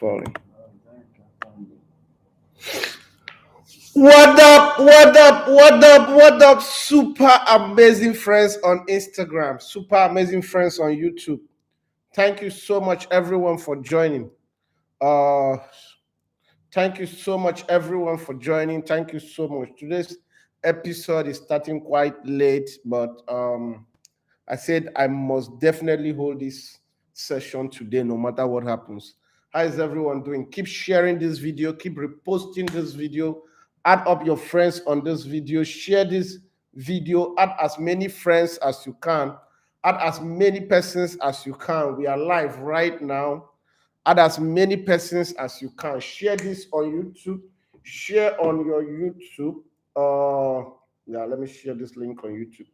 Falling. What up? What up? What up? What up? Super amazing friends on Instagram, super amazing friends on YouTube. Thank you so much, everyone, for joining. Uh, thank you so much, everyone, for joining. Thank you so much. Today's episode is starting quite late, but I said I must definitely hold this session today, no matter what happens. How is everyone doing? Keep sharing this video, keep reposting this video, add up your friends on this video, share this video, add as many friends as you can, add as many persons as you can. We are live right now. Add as many persons as you can. Share this on YouTube. Share on your YouTube. Yeah, let me share this link on YouTube.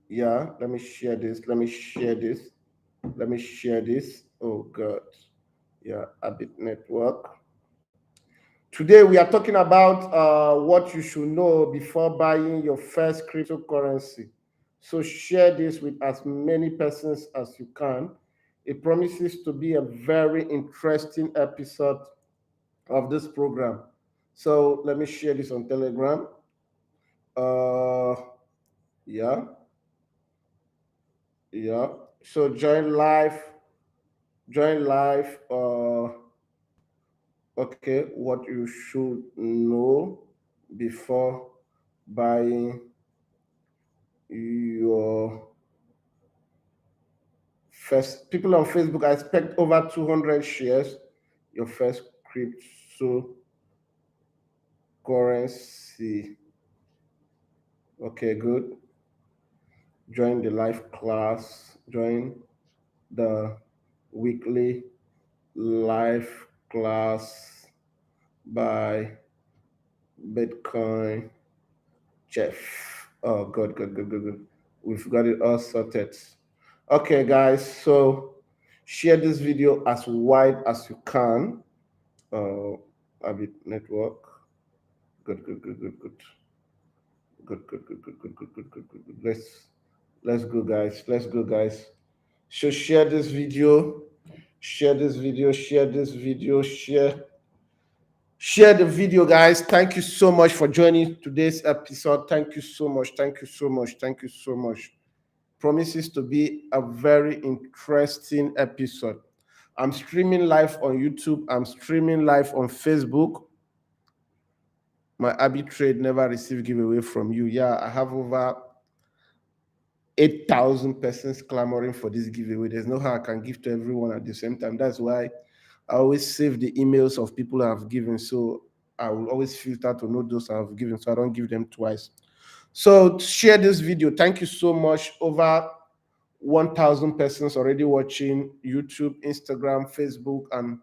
Yeah, let me share this. Let me share this. Let me share this. Oh God. Yeah, Habit Network. Today we are talking about what you should know before buying your first cryptocurrency. So share this with as many persons as you can. It promises to be a very interesting episode of this program. So let me share this on Telegram. Uh, yeah, yeah. So join live. Join live. Okay, what you should know before buying your first. People on Facebook, I expect over 200 shares. Your first cryptocurrency. Okay, good. Join the live class. Join the weekly live class by Bitcoin Jeff. Oh, good, good, good, good, good. We've got it all sorted. Okay, guys, so share this video as wide as you can. Habit Network. Good, good, good, good, good. Good, good, good, good, good, good, good, good, good, good. Let's go, guys. Let's go, guys. So share this video. Share this video. Share this video. Share the video, guys. Thank you so much for joining today's episode. Thank you so much. Thank you so much. Thank you so much. Promises to be a very interesting episode. I'm streaming live on YouTube. I'm streaming live on Facebook. My Abby trade never received giveaway from you. Yeah, I have over 8,000 persons clamoring for this giveaway. There's no how I can give to everyone at the same time. That's why I always save the emails of people I've given. So I will always filter to know those I've given, so I don't give them twice. So share this video. Thank you so much. Over 1,000 persons already watching YouTube, Instagram, Facebook, on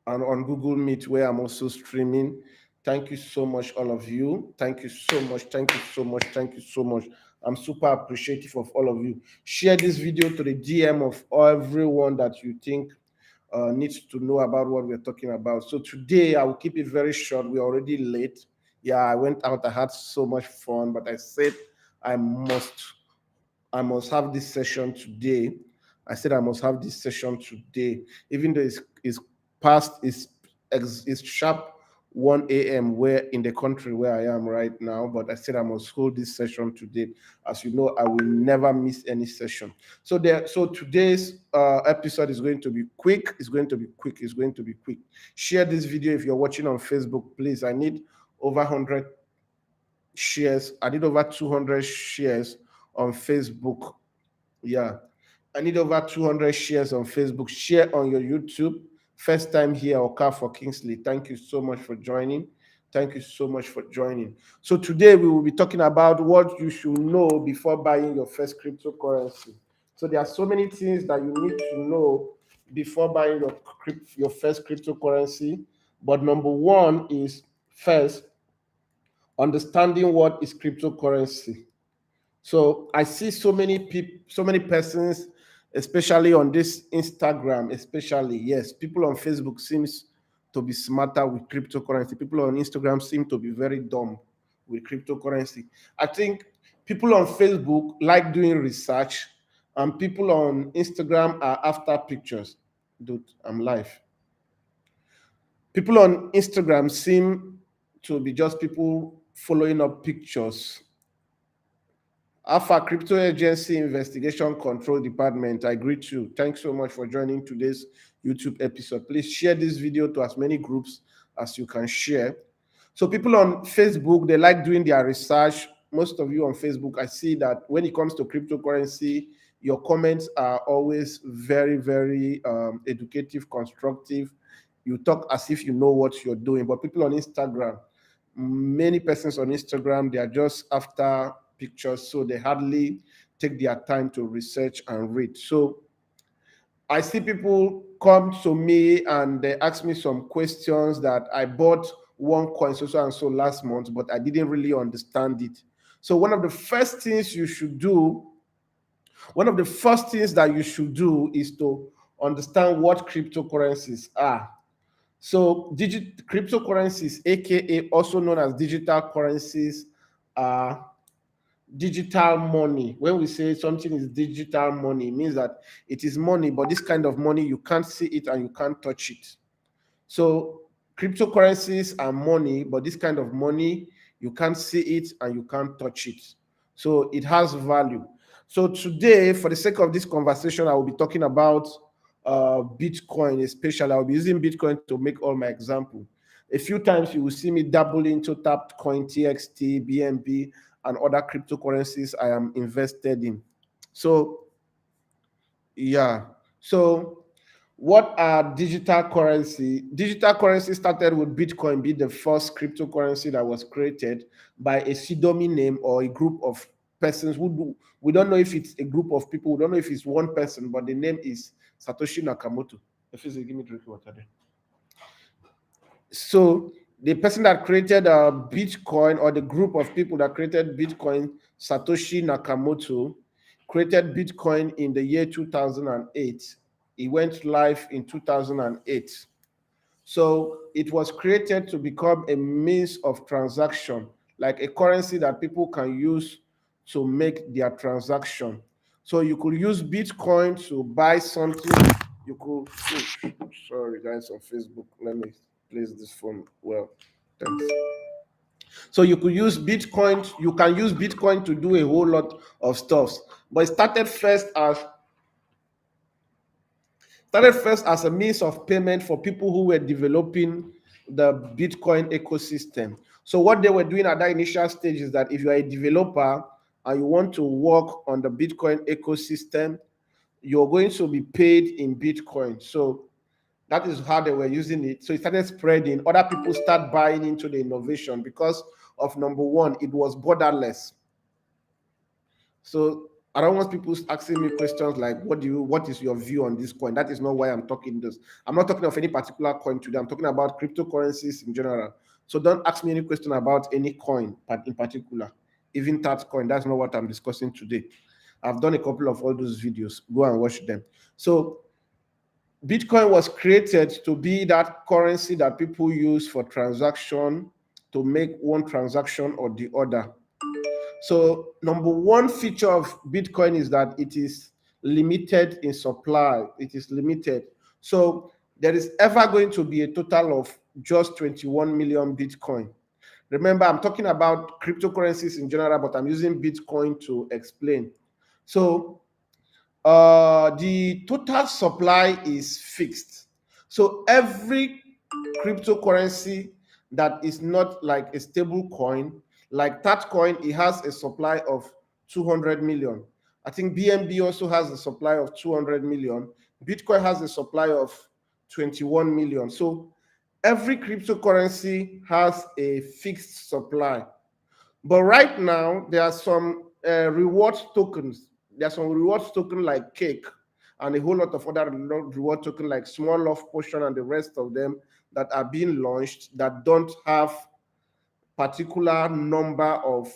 on Google Meet, where I'm also streaming. Thank you so much, all of you. Thank you so much. Thank you so much. Thank you so much. I'm super appreciative of all of you. Share this video to the DM of everyone that you think needs to know about what we're talking about. So today I will keep it very short. We're already late. Yeah, I went out. I had so much fun, but I said I must have this session today. I said I must have this session today, even though it's past, it's sharp 1 a.m. where in the country where I am right now. But I said I must hold this session today. As you know, I will never miss any session. So today's episode is going to be quick. It's going to be quick. It's going to be quick. Share this video if you're watching on Facebook, please. I need over 100 shares. I need over 200 shares on Facebook. Yeah, I need over 200 shares on Facebook. Share on your YouTube. First time here, Oka for Kingsley. Thank you so much for joining. Thank you so much for joining. So today we will be talking about what you should know before buying your first cryptocurrency. So there are so many things that you need to know before buying your first cryptocurrency. But number one is first understanding what is cryptocurrency. So I see so many people, so many persons, especially on this Instagram, especially, yes, people on Facebook seems to be smarter with cryptocurrency. People on Instagram seem to be very dumb with cryptocurrency. I think people on Facebook like doing research. And people on Instagram are after pictures. Dude, I'm live. People on Instagram seem to be just people following up pictures. Alpha Crypto Agency Investigation Control Department, I greet you. Thanks so much for joining today's YouTube episode. Please share this video to as many groups as you can share. So people on Facebook, they like doing their research. Most of you on Facebook, I see that when it comes to cryptocurrency, your comments are always very, very educative, constructive. You talk as if you know what you're doing. But people on Instagram, many persons on Instagram, they are just after pictures, so they hardly take their time to research and read. So I see people come to me and they ask me some questions that I bought one coin so and so last month, but I didn't really understand it. So one of the first things you should do, one of the first things that you should do is to understand what cryptocurrencies are. So cryptocurrencies, aka also known as digital currencies, are digital money. When we say something is digital money, it means that it is money, but this kind of money, you can't see it and you can't touch it. So cryptocurrencies are money, but this kind of money, you can't see it and you can't touch it. So it has value. So today, for the sake of this conversation, I will be talking about Bitcoin, especially. I'll be using Bitcoin to make all my example. A few times you will see me dabble into tapped coin, TXT, BNB, and other cryptocurrencies I am invested in. So yeah. So what are digital currency? Digital currency started with Bitcoin being the first cryptocurrency that was created by a pseudonym name or a group of persons we don't know if it's a group of people, we don't know if it's one person, but the name is Satoshi Nakamoto. If you give me drink water there. So the person that created Bitcoin, or the group of people that created Bitcoin, Satoshi Nakamoto, created Bitcoin in the year 2008. It went live in 2008. So it was created to become a means of transaction, like a currency that people can use to make their transaction. So you could use Bitcoin to buy something. You could, sorry guys on Facebook, let me place this phone well. Thanks. So you could use Bitcoin, you can use Bitcoin to do a whole lot of stuff. But it started first as a means of payment for people who were developing the Bitcoin ecosystem. So what they were doing at that initial stage is that if you are a developer and you want to work on the Bitcoin ecosystem, you're going to be paid in Bitcoin. So that is how they were using it. So it started spreading. Other people start buying into the innovation because of, number one, it was borderless. So I don't want people asking me questions like, what is your view on this coin? That is not why I'm talking this. I'm not talking of any particular coin today. I'm talking about cryptocurrencies in general. So don't ask me any question about any coin in particular, even that coin. That's not what I'm discussing today. I've done a couple of all those videos. Go and watch them. So Bitcoin was created to be that currency that people use for transaction, to make one transaction or the other. So number one feature of Bitcoin is that it is limited in supply. It is limited. So there is ever going to be a total of just 21 million Bitcoin. Remember, I'm talking about cryptocurrencies in general, but I'm using Bitcoin to explain. So the total supply is fixed. So every cryptocurrency that is not like a stable coin, like that coin, it has a supply of 200 million. I think BNB also has a supply of 200 million. Bitcoin has a supply of 21 million. So every cryptocurrency has a fixed supply. But right now, there are some reward tokens. There are some reward tokens like Cake and a whole lot of other reward tokens like Small Love Potion and the rest of them that are being launched that don't have a particular number of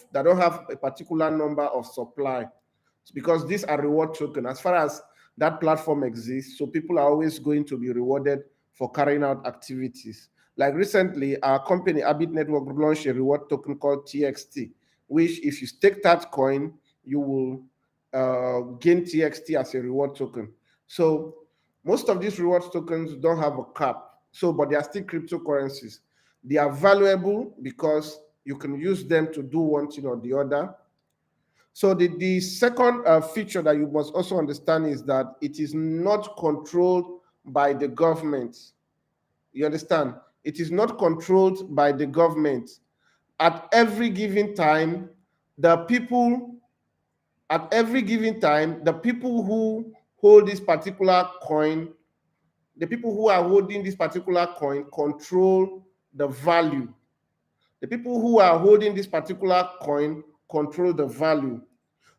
supply. It's because these are reward tokens. As far as that platform exists, so people are always going to be rewarded for carrying out activities. Like recently, our company, Abit Network, launched a reward token called TXT, which if you stake that coin, you will gain TXT as a reward token. So most of these reward tokens don't have a cap. So, but they are still cryptocurrencies. They are valuable because you can use them to do one thing or the other. So the second feature that you must also understand is that it is not controlled by the government. You understand? It is not controlled by the government. At every given time, the people at every given time, the people who hold this particular coin, the people who are holding this particular coin control the value. The people who are holding this particular coin control the value.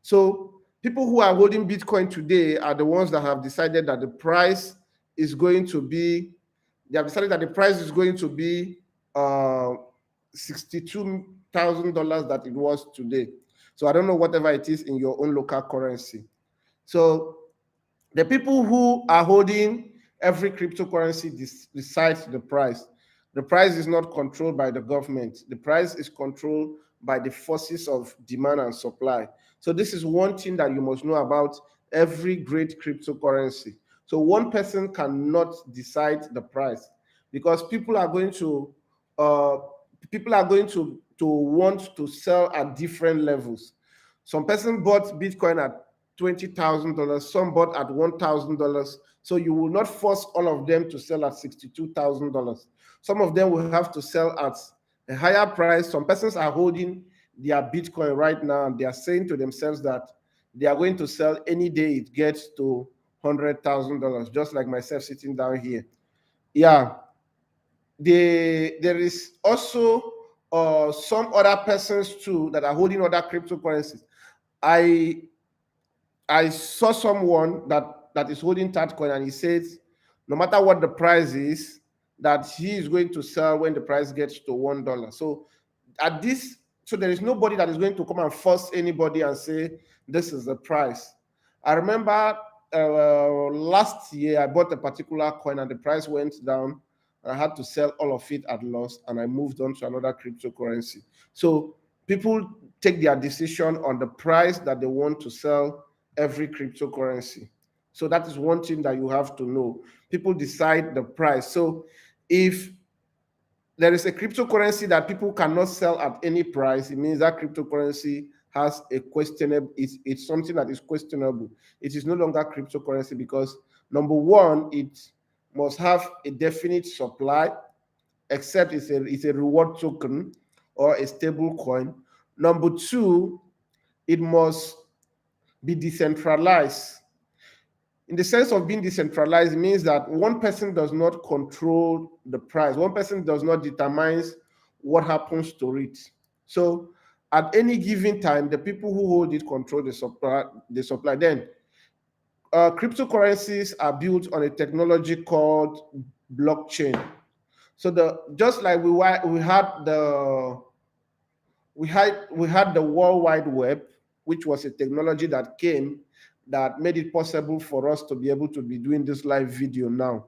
So people who are holding Bitcoin today are the ones that have decided that the price is going to be, they have decided that the price is going to be $62,000 that it was today. So I don't know whatever it is in your own local currency. So the people who are holding every cryptocurrency decides the price. The price is not controlled by the government. The price is controlled by the forces of demand and supply. So this is one thing that you must know about every great cryptocurrency. So one person cannot decide the price because uh, people are going to want to sell at different levels. Some person bought Bitcoin at $20,000. Some bought at $1,000. So you will not force all of them to sell at $62,000. Some of them will have to sell at a higher price. Some persons are holding their Bitcoin right now and they are saying to themselves that they are going to sell any day it gets to $100,000, just like myself sitting down here. Yeah, there is also some other persons too that are holding other cryptocurrencies. I I saw someone that is holding Tatcoin and he says no matter what the price is, that he is going to sell when the price gets to $1. So at this, so there is nobody that is going to come and force anybody and say this is the price. I remember last year I bought a particular coin and the price went down. I had to sell all of it at loss and I moved on to another cryptocurrency. So people take their decision on the price that they want to sell every cryptocurrency. So that is one thing that you have to know. People decide the price. So if there is a cryptocurrency that people cannot sell at any price, it means that cryptocurrency has a questionable, it's something that is questionable. It is no longer cryptocurrency because number one, it must have a definite supply, except it's a reward token or a stable coin. Number two, it must be decentralized. In the sense of being decentralized, means that one person does not control the price. One person does not determine what happens to it. So at any given time, the people who hold it control the supply. Then cryptocurrencies are built on a technology called blockchain. So just like we had the World Wide Web, which was a technology that came that made it possible for us to be able to be doing this live video now.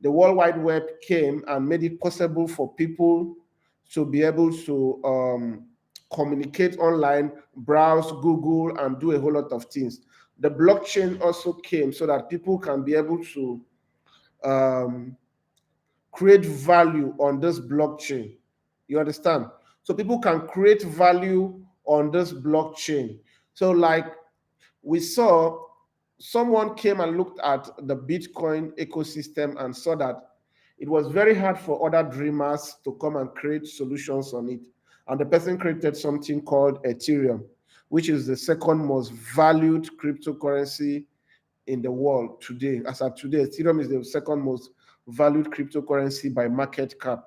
The World Wide Web came and made it possible for people to be able to communicate online, browse, Google, and do a whole lot of things. The blockchain also came so that people can be able to create value on this blockchain. You understand? So people can create value on this blockchain. So like we saw, someone came and looked at the Bitcoin ecosystem and saw that it was very hard for other dreamers to come and create solutions on it. And the person created something called Ethereum, which is the second most valued cryptocurrency in the world today. As of today, Ethereum is the second most valued cryptocurrency by market cap.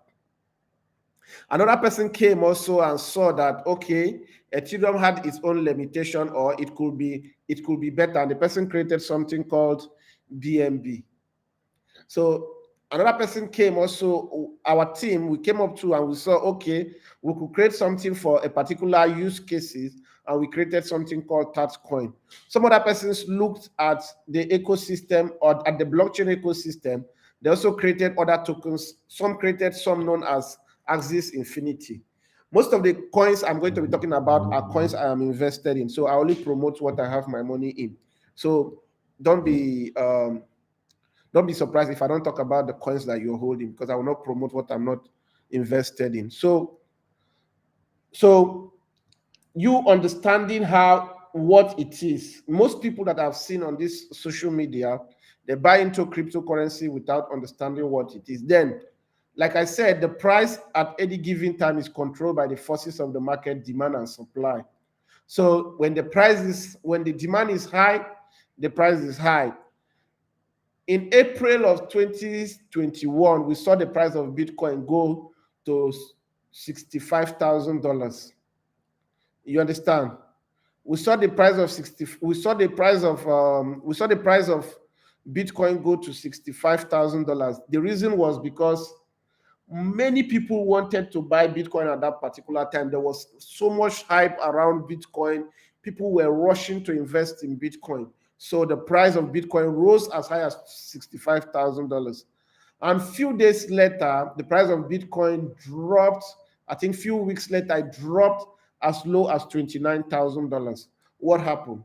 Another person came also and saw that okay, Ethereum had its own limitation, or it could be better. And the person created something called BNB. So another person came also, our team, we came up to and we saw, okay, we could create something for a particular use cases, and we created something called Tatcoin. Some other persons looked at the ecosystem or at the blockchain ecosystem. They also created other tokens. Some created some known as Axis Infinity. Most of the coins I'm going to be talking about are coins I am invested in. So I only promote what I have my money in. So don't be um, don't be surprised if I don't talk about the coins that you're holding, because I will not promote what I'm not invested in. So you understanding how what it is. Most people that I've seen on this social media, they buy into cryptocurrency without understanding what it is. Then, like I said, the price at any given time is controlled by the forces of the market, demand and supply. So when the demand is high, the price is high. In April of 2021, we saw the price of Bitcoin go to $65,000. You understand? We saw the price of 60, we saw the price of Bitcoin go to $65,000. The reason was because many people wanted to buy Bitcoin at that particular time. There was so much hype around Bitcoin. People were rushing to invest in Bitcoin. So the price of Bitcoin rose as high as $65,000. And few days later, the price of Bitcoin dropped. I think few weeks later, it dropped as low as $29,000. What happened?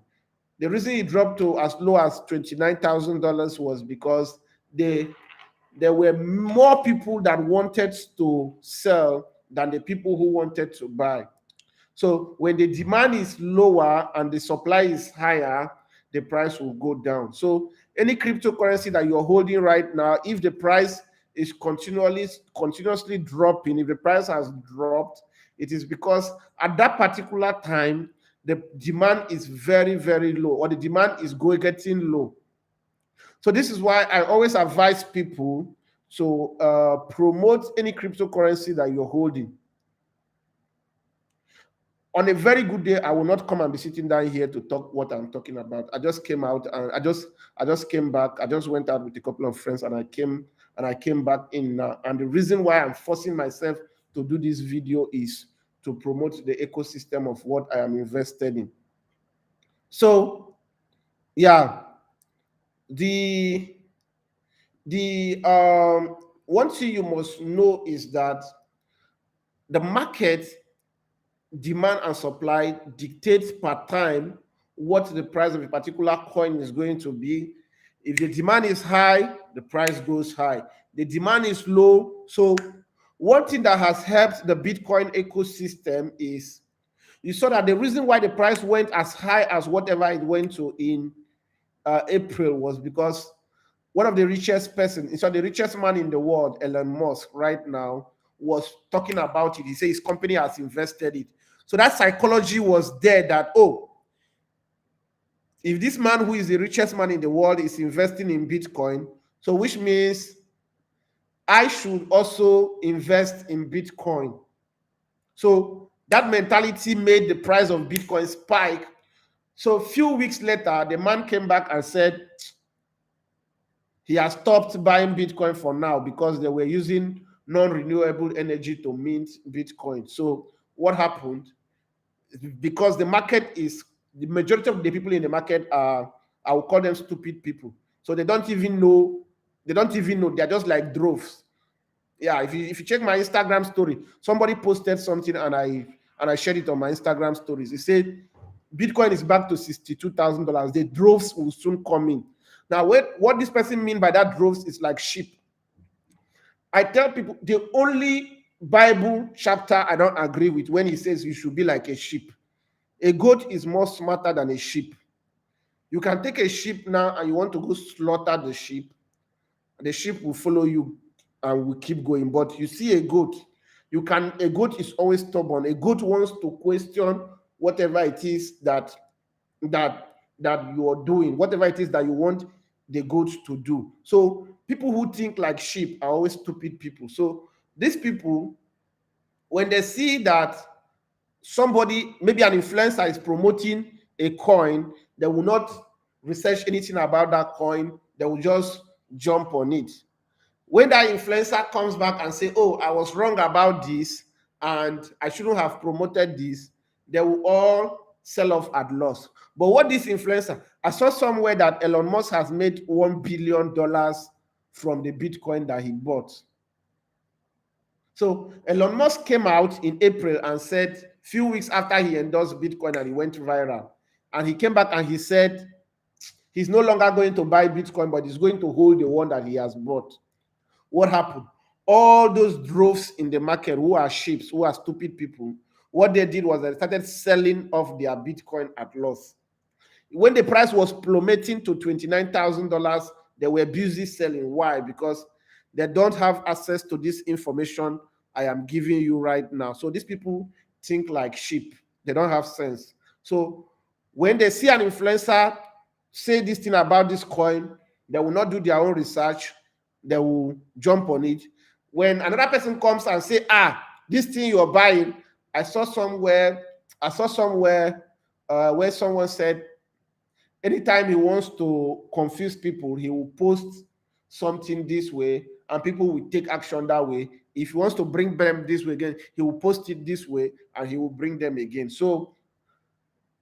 The reason it dropped to as low as $29,000 was because there were more people that wanted to sell than the people who wanted to buy. So when the demand is lower and the supply is higher, the price will go down. So any cryptocurrency that you're holding right now, if the price is continuously dropping, if the price has dropped, it is because at that particular time the demand is very, very low, or the demand is getting low. So this is why I always advise people to promote any cryptocurrency that you're holding. On a very good day, I will not come and be sitting down here to talk what I'm talking about. I just came out and I just came back. I just went out with a couple of friends and I came back in now. And the reason why I'm forcing myself to do this video is to promote the ecosystem of what I am invested in. So yeah, the one thing you must know is that the market demand and supply dictates per time what the price of a particular coin is going to be. If the demand is high, the price goes high. The demand is low. So one thing that has helped the Bitcoin ecosystem is you saw that the reason why the price went as high as whatever it went to in April was because one of the richest person, so the richest man in the world, Elon Musk, right now, was talking about it. He said his company has invested it. So that psychology was there that, oh, if this man who is the richest man in the world is investing in Bitcoin, so which means I should also invest in Bitcoin. So that mentality made the price of Bitcoin spike. So a few weeks later, the man came back and said, he has stopped buying Bitcoin for now because they were using non-renewable energy to mint Bitcoin. So what happened? Because the majority of the people in the market are, I will call them stupid people. So they don't even know, they're just like droves. Yeah, if you check my Instagram story, somebody posted something and I shared it on my Instagram stories. It said Bitcoin is back to $62,000. The droves will soon come in. Now, what this person mean by that droves is like sheep. I tell people the only Bible chapter I don't agree with when he says you should be like a sheep. A goat is more smarter than a sheep. You can take a sheep now and you want to go slaughter the sheep will follow you and will keep going. But you see a goat is always stubborn. A goat wants to question whatever it is that you are doing, whatever it is that you want the goat to do. So people who think like sheep are always stupid people. So these people, when they see that somebody, maybe an influencer, is promoting a coin, they will not research anything about that coin. They will just jump on it. When that influencer comes back and say, oh, I was wrong about this and I shouldn't have promoted this, they will all sell off at loss. But what this influencer, I saw somewhere that Elon Musk has made $1 billion from the Bitcoin that he bought. So Elon Musk came out in April and said, few weeks after he endorsed Bitcoin and he went viral, and he came back and he said he's no longer going to buy Bitcoin, but he's going to hold the one that he has bought. What happened? All those droves in the market who are sheep, who are stupid people, what they did was they started selling off their Bitcoin at loss. When the price was plummeting to $29,000, they were busy selling. Why? Because they don't have access to this information I am giving you right now. So these people think like sheep. They don't have sense. So when they see an influencer say this thing about this coin, they will not do their own research. They will jump on it. When another person comes and say, this thing you're buying, I saw somewhere where someone said anytime he wants to confuse people, he will post something this way and people will take action that way. If he wants to bring them this way again, he will post it this way and he will bring them again. So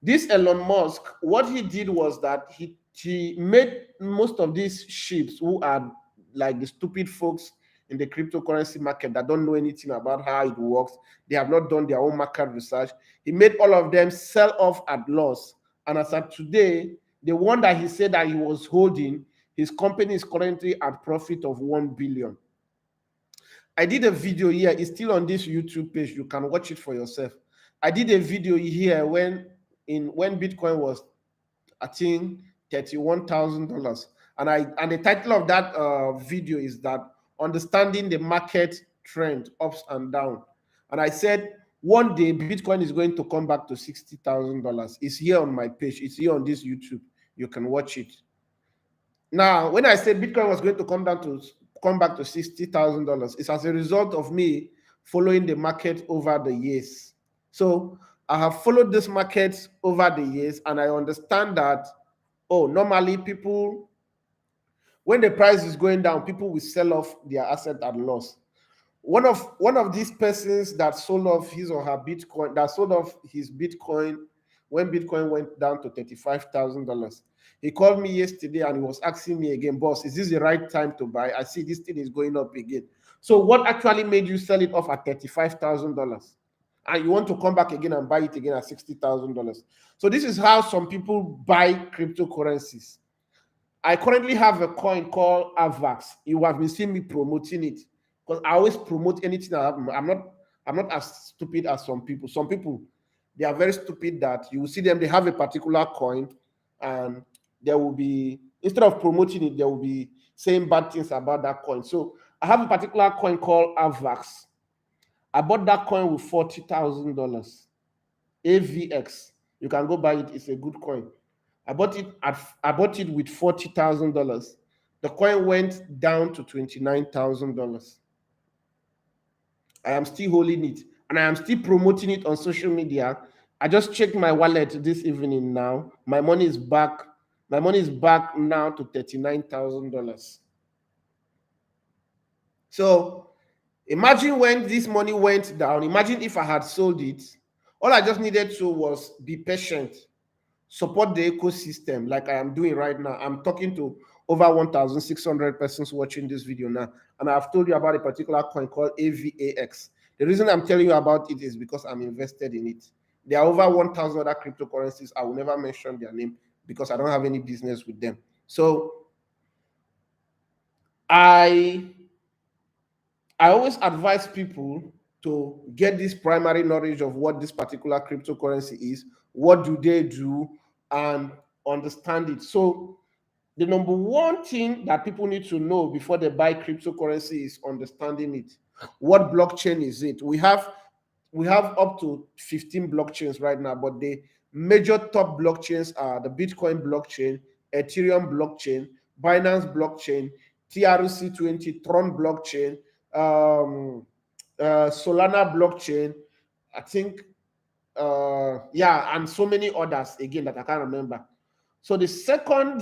this Elon Musk, what he did was that he made most of these sheeps who are like the stupid folks in the cryptocurrency market that don't know anything about how it works. They have not done their own market research. He made all of them sell off at loss. And as of today, the one that he said that he was holding, his company is currently at profit of 1 billion. I did a video here. It's still on this YouTube page. You can watch it for yourself. I did a video here when Bitcoin was, I think, $31,000, and the title of that video is that understanding the market trend ups and down. And I said one day Bitcoin is going to come back to $60,000. It's here on my page. It's here on this YouTube. You can watch it. Now, when I said Bitcoin was going to come back to $60,000, it's as a result of me following the market over the years. So I have followed this market over the years, and I understand that, normally people, when the price is going down, people will sell off their asset at loss. One of these persons that sold off his or her Bitcoin, that sold off his Bitcoin when Bitcoin went down to $35,000. He called me yesterday and he was asking me again, boss, is this the right time to buy? I see this thing is going up again. So what actually made you sell it off at $35,000? And you want to come back again and buy it again at $60,000? So this is how some people buy cryptocurrencies. I currently have a coin called AVAX. You have been seeing me promoting it because I always promote anything I have. I'm not as stupid as some people. Some people, they are very stupid that you will see them, they have a particular coin and there will be, instead of promoting it, they will be saying bad things about that coin. So I have a particular coin called AVAX. I bought that coin with $40,000. AVX. You can go buy it. It's a good coin. I bought it with $40,000. The coin went down to $29,000. I am still holding it and I am still promoting it on social media. I just checked my wallet this evening now. My money is back. My money is back now to $39,000. So imagine when this money went down. Imagine if I had sold it. All I just needed to was be patient, support the ecosystem like I am doing right now. I'm talking to over 1,600 persons watching this video now, and I've told you about a particular coin called AVAX. The reason I'm telling you about it is because I'm invested in it. There are over 1,000 other cryptocurrencies. I will never mention their name because I don't have any business with them. So I always advise people to get this primary knowledge of what this particular cryptocurrency is, what do they do, and understand it. So the number one thing that people need to know before they buy cryptocurrency is understanding it. What blockchain is it? We have up to 15 blockchains right now, but the major top blockchains are the Bitcoin blockchain, Ethereum blockchain, Binance blockchain, TRC20, Tron blockchain, Solana blockchain, I think, and so many others again that I can't remember. So the second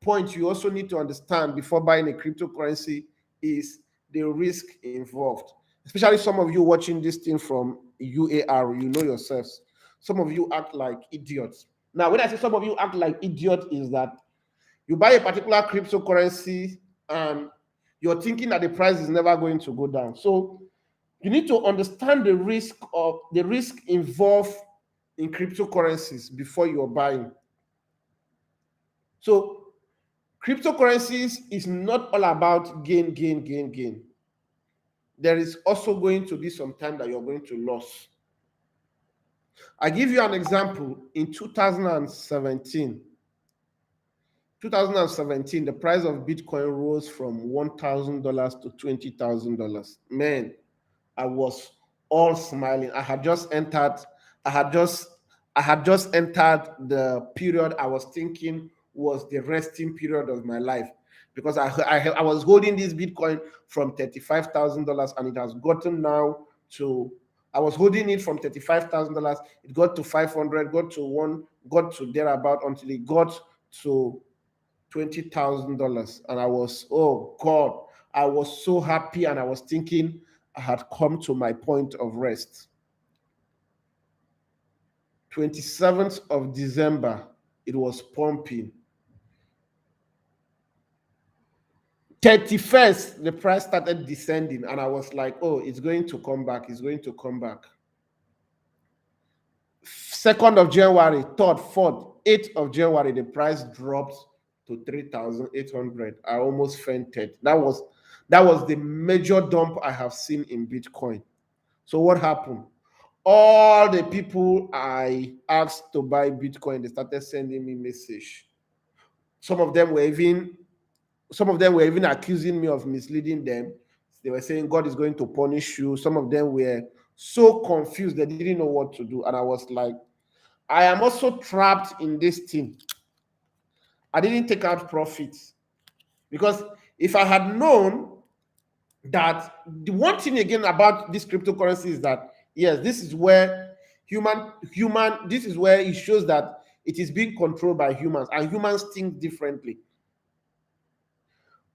point you also need to understand before buying a cryptocurrency is the risk involved. Especially some of you watching this thing from UAR, you know yourselves. Some of you act like idiots. Now, when I say some of you act like idiots, is that you buy a particular cryptocurrency and You're thinking that the price is never going to go down. So you need to understand the risk involved in cryptocurrencies before you're buying. So cryptocurrencies is not all about gain. There is also going to be some time that you're going to lose. I give you an example. In 2017, the price of Bitcoin rose from $1,000 to $20,000. Man, I was all smiling. I had just I had just entered the period I was thinking was the resting period of my life, because I was holding this Bitcoin from $35,000, and it has gotten now to, I was holding it from $35,000. It got to 500, got to thereabout, until it got to $20,000. And I was, oh God, I was so happy, and I was thinking I had come to my point of rest. 27th of December, it was pumping. 31st, the price started descending, and I was like, oh, it's going to come back. It's going to come back. 2nd of January, 3rd, 4th, 8th of January, the price dropped to 3,800. I almost fainted. That was the major dump I have seen in Bitcoin. So what happened? All the people I asked to buy Bitcoin, they started sending me message. Some of them were even accusing me of misleading them. They were saying God is going to punish you. Some of them were so confused, they didn't know what to do. And I was like, I am also trapped in this thing. I didn't take out profits, because if I had known that, the one thing again about this cryptocurrency is that, yes, this is where this is where it shows that it is being controlled by humans, and humans think differently.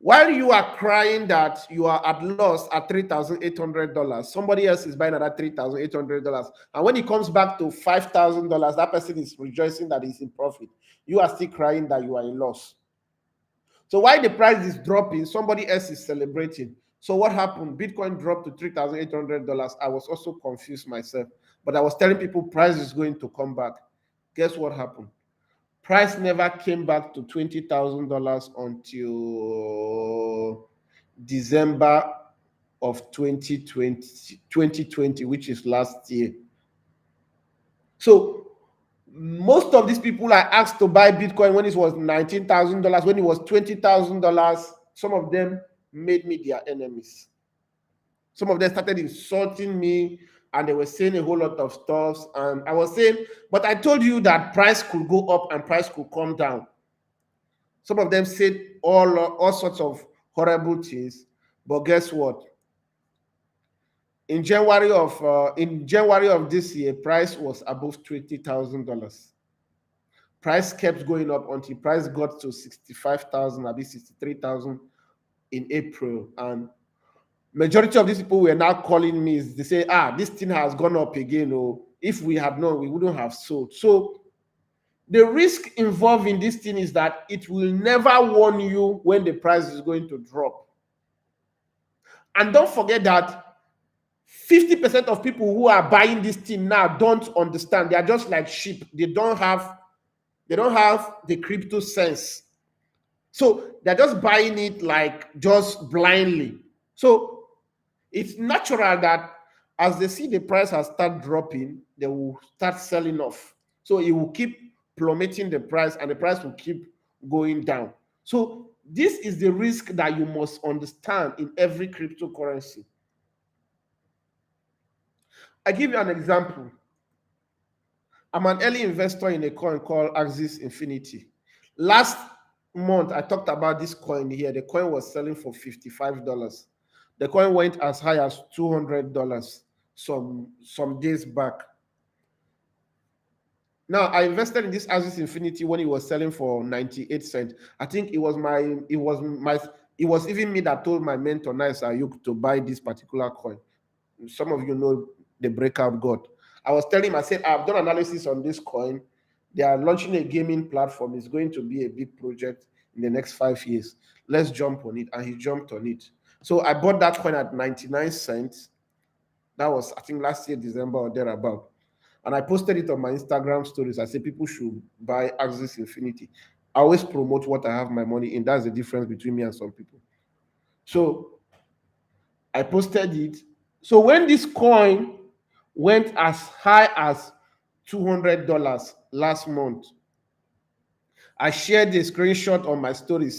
While you are crying that you are at loss at $3,800, somebody else is buying at that $3,800. And when it comes back to $5,000, that person is rejoicing that he's in profit. You are still crying that you are in loss. So while the price is dropping, somebody else is celebrating. So what happened? Bitcoin dropped to $3,800. I was also confused myself, but I was telling people price is going to come back. Guess what happened? Price never came back to $20,000 until December of 2020, which is last year. So most of these people I asked to buy Bitcoin when it was $19,000, when it was $20,000, some of them made me their enemies. Some of them started insulting me, and they were saying a whole lot of stuff. And I was saying, but I told you that price could go up and price could come down. Some of them said all sorts of horrible things. But guess what? In January of this year, price was above $20,000. Price kept going up until price got to 65,000, maybe 63,000 in April. And majority of these people were now calling me. They say, this thing has gone up again. Oh, if we had known, we wouldn't have sold. So the risk involved in this thing is that it will never warn you when the price is going to drop. And don't forget that 50% of people who are buying this thing now don't understand. They are just like sheep. They don't have the crypto sense. So they're just buying it like just blindly. So it's natural that as they see the price has started dropping, they will start selling off. So it will keep plummeting the price, and the price will keep going down. So this is the risk that you must understand in every cryptocurrency. I give you an example. I'm an early investor in a coin called Axis Infinity. Last month, I talked about this coin here. The coin was selling for $55. The coin went as high as $200 some days back. Now, I invested in this Axis Infinity when it was selling for 98 cents. I think it was even me that told my mentor, Nice Ayuk, to buy this particular coin. Some of you know the breakout god. I was telling him, I said, I've done analysis on this coin. They are launching a gaming platform. It's going to be a big project. in the next 5 years. Let's jump on it. And he jumped on it. So I bought that coin at 99 cents. That was, I think, last year, December or thereabout. And I posted it on my Instagram stories. I said people should buy Axis Infinity. I always promote what I have my money in. That's the difference between me and some people. So I posted it. So when this coin went as high as $200 last month, I shared a screenshot on my story.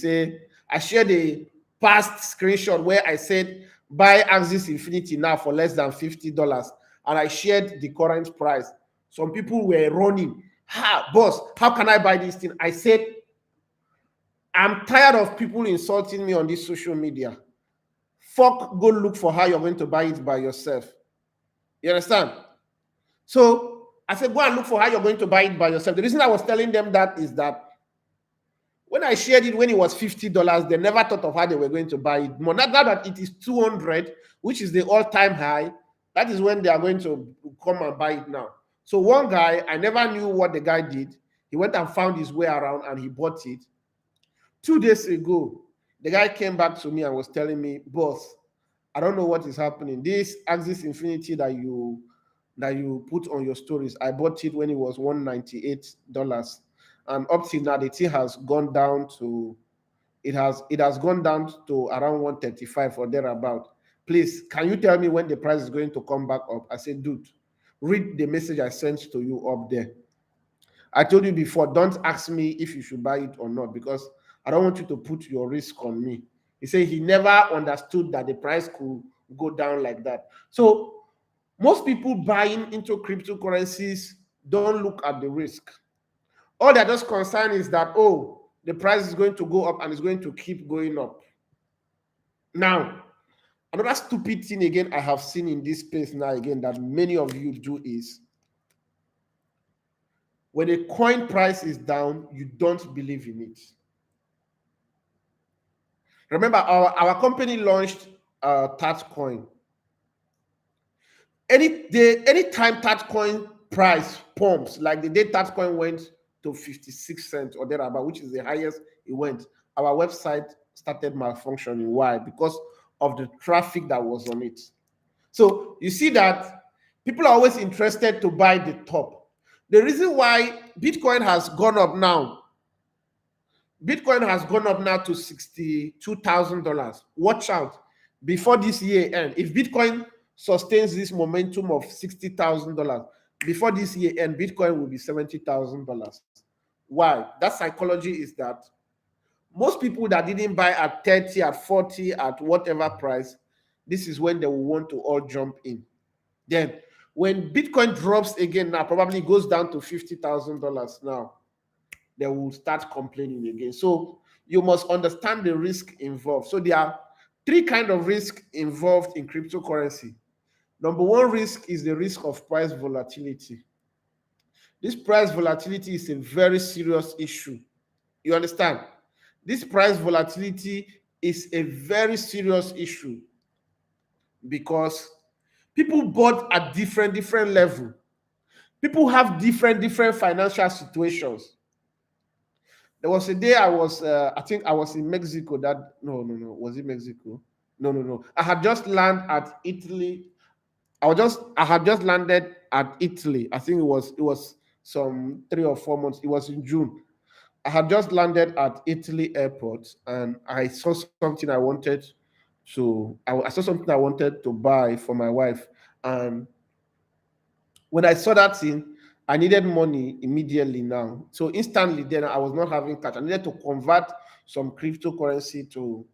I shared a past screenshot where I said buy Axis Infinity now for less than $50, and I shared the current price. Some people were running. Boss, how can I buy this thing? I said, I'm tired of people insulting me on this social media. Fuck, go look for how you're going to buy it by yourself. You understand? So I said, go and look for how you're going to buy it by yourself. The reason I was telling them that is that when I shared it when it was $50, they never thought of how they were going to buy it more. Now that it is 200, which is the all-time high, that is when they are going to come and buy it now. So one guy, I never knew what the guy did. He went and found his way around and he bought it. 2 days ago, the guy came back to me and was telling me, boss, I don't know what is happening. This Axis Infinity that you put on your stories, I bought it when it was $198. And up till now, the thing has gone down to it has gone down to around 135 or thereabout. Please, can you tell me when the price is going to come back up? I said, dude, read the message I sent to you up there. I told you before, don't ask me if you should buy it or not, because I don't want you to put your risk on me. He said he never understood that the price could go down like that. So most people buying into cryptocurrencies don't look at the risk. All they're just concerned is that, oh, the price is going to go up and it's going to keep going up. Now, another stupid thing again I have seen in this space now again that many of you do is when a coin price is down, you don't believe in it. Remember, our company launched Tatcoin. Anytime Tatcoin price pumps, like the day Tatcoin went to 56 cents or thereabout, which is the highest it went, our website started malfunctioning. Why? Because of the traffic that was on it. So you see that people are always interested to buy the top. The reason why Bitcoin has gone up now to $62,000. Watch out before this year end. If Bitcoin sustains this momentum of $60,000, before this year end, Bitcoin will be $70,000. Why? That psychology is that most people that didn't buy at 30, at 40, at whatever price, this is when they will want to all jump in. Then when Bitcoin drops again now, probably goes down to $50,000 now, they will start complaining again. So you must understand the risk involved. So there are three kinds of risk involved in cryptocurrency. Number one risk is the risk of price volatility. This price volatility is a very serious issue. You understand? This price volatility is a very serious issue because people bought at different level. People have different financial situations. There was a day I think I was in Mexico. No, was it Mexico? No. I had just landed at Italy. I had just landed at Italy. I think it was some 3 or 4 months. It was in June. I had just landed at Italy airport and I saw something I saw something I wanted to buy for my wife. And when I saw that thing, I needed money immediately now. So instantly then I was not having cash. I needed to convert some cryptocurrency to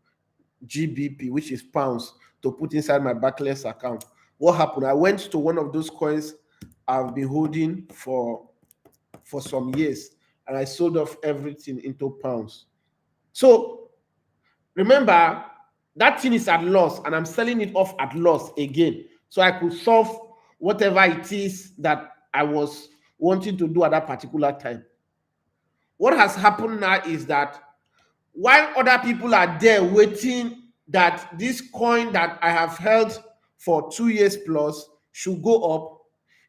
GBP, which is pounds, to put inside my Barclays account. What happened? I went to one of those coins I've been holding for some years, and I sold off everything into pounds. So remember, that thing is at loss, and I'm selling it off at loss again. So I could solve whatever it is that I was wanting to do at that particular time. What has happened now is that while other people are there waiting that this coin that I have held for 2 years plus should go up,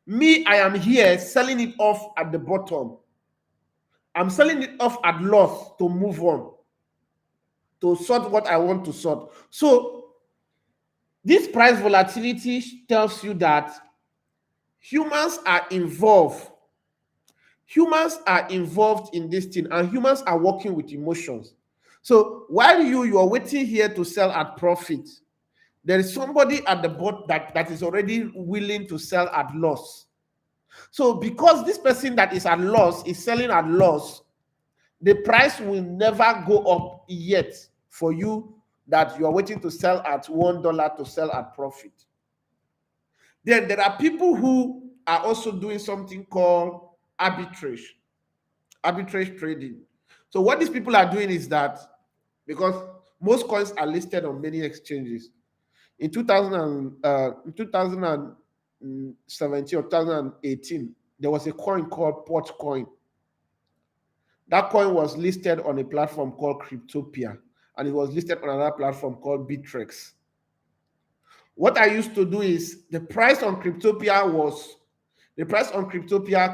me, I am here selling it off at the bottom. I'm selling it off at loss to move on. to sort what I want to sort. So this price volatility tells you that humans are involved. Humans are involved in this thing, and humans are working with emotions. So while you are waiting here to sell at profit, there is somebody at the board that is already willing to sell at loss. So because this person that is at loss is selling at loss, the price will never go up yet for you that you are waiting to sell at $1 to sell at profit. Then there are people who are also doing something called arbitrage trading. So what these people are doing is that, because most coins are listed on many exchanges, in 2017 or 2018, there was a coin called pot coin. That coin was listed on a platform called Cryptopia, and it was listed on another platform called Bittrex. What I used to do is the price on Cryptopia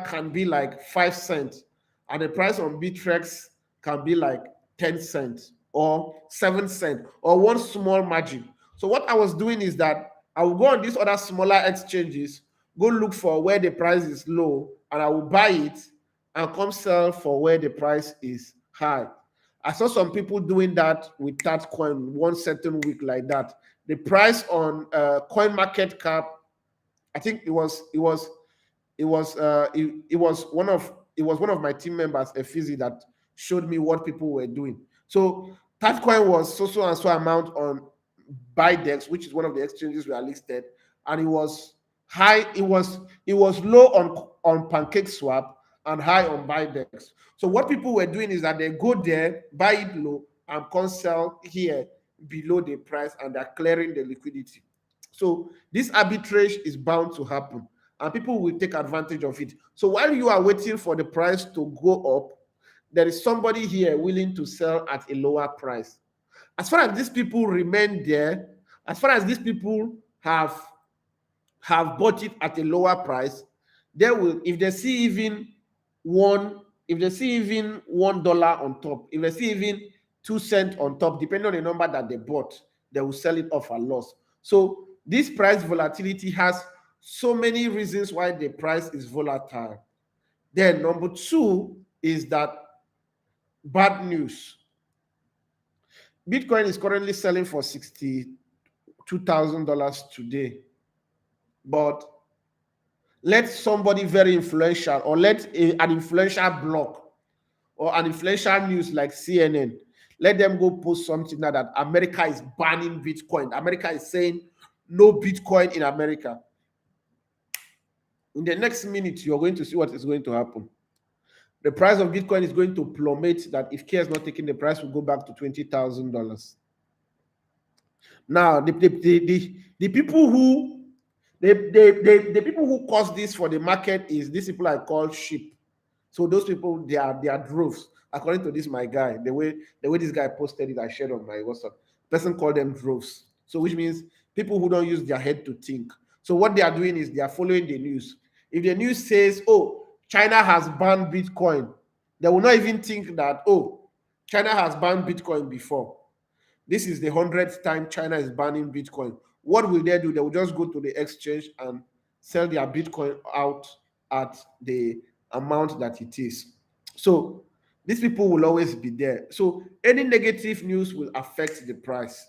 can be like 5 cents, and the price on Bittrex can be like 10 cents or 7 cents or one small margin. So what I was doing is that I will go on these other smaller exchanges, go look for where the price is low, and I will buy it and come sell for where the price is high. I saw some people doing that with that coin one certain week like that. The price on coin market cap, I think it was one of my team members, Efizi, that showed me what people were doing. So that coin was so and so amount on Bidex, which is one of the exchanges we are listed, and it was high. It was low on PancakeSwap and high on Bidex. So what people were doing is that they go there, buy it low, and come sell here below the price, and they're clearing the liquidity. So this arbitrage is bound to happen, and people will take advantage of it. So while you are waiting for the price to go up, there is somebody here willing to sell at a lower price. As far as these people remain there, as far as these people have bought it at a lower price, they will, if they see even $1 on top, if they see even 2 cents on top, depending on the number that they bought, they will sell it off at loss. So this price volatility has so many reasons why the price is volatile. Then number 2 is that bad news. Bitcoin is currently selling for $62,000 today. But let somebody very influential, or let an influential blog or an influential news like CNN, let them go post something that America is banning Bitcoin. America is saying no Bitcoin in America. In the next minute, you're going to see what is going to happen. The price of Bitcoin is going to plummet, that if care is not taken, the price will go back to $20,000. Now, the people who the people who cause this for the market is these people I call sheep. So those people, they are droves. According to this, my guy, the way this guy posted it, I shared on my WhatsApp. Person called them droves. So which means people who don't use their head to think. So what they are doing is they are following the news. If the news says, oh, China has banned Bitcoin, they will not even think that, oh, China has banned Bitcoin before. This is the 100th time China is banning Bitcoin. What will they do? They will just go to the exchange and sell their Bitcoin out at the amount that it is. So these people will always be there. So any negative news will affect the price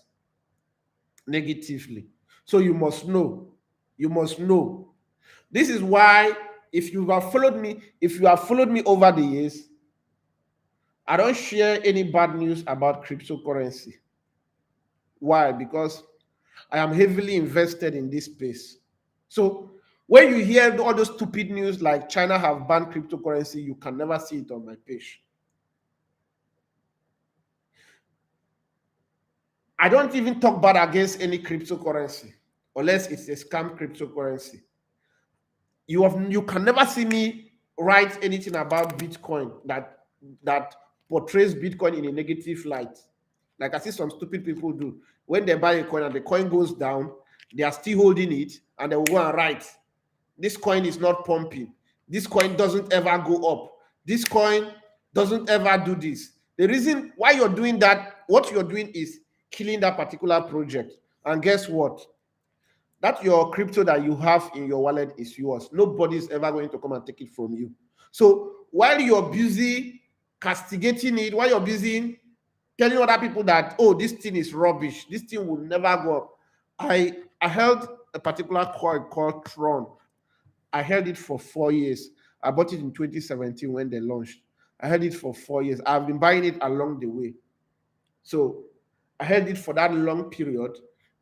negatively. So you must know. You must know. This is why if you have followed me over the years, I don't share any bad news about cryptocurrency. Why? Because I am heavily invested in this space. So when you hear all those stupid news like China have banned cryptocurrency, you can never see it on my page. I don't even talk bad against any cryptocurrency unless it's a scam cryptocurrency. You can never see me write anything about Bitcoin that portrays Bitcoin in a negative light. Like I see some stupid people do. When they buy a coin and the coin goes down, they are still holding it and they will go and write, this coin is not pumping. This coin doesn't ever go up. This coin doesn't ever do this. The reason why you're doing that, what you're doing is killing that particular project. And guess what? That your crypto that you have in your wallet is yours. Nobody's ever going to come and take it from you. So while you're busy castigating it, while you're busy telling other people that, oh, this thing is rubbish, this thing will never go up. I held a particular coin called Tron. I held it for 4 years. I bought it in 2017 when they launched. I held it for 4 years. I've been buying it along the way. So I held it for that long period.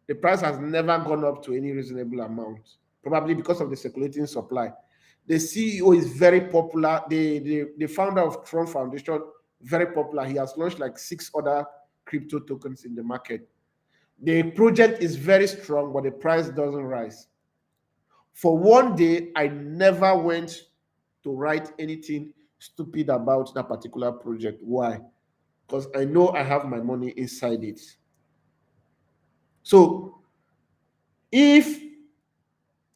The price has never gone up to any reasonable amount, probably because of the circulating supply. The CEO is very popular. The founder of Tron Foundation, very popular. He has launched like 6 other crypto tokens in the market. The project is very strong, but the price doesn't rise. For one day, I never went to write anything stupid about that particular project. Why? Because I know I have my money inside it. So if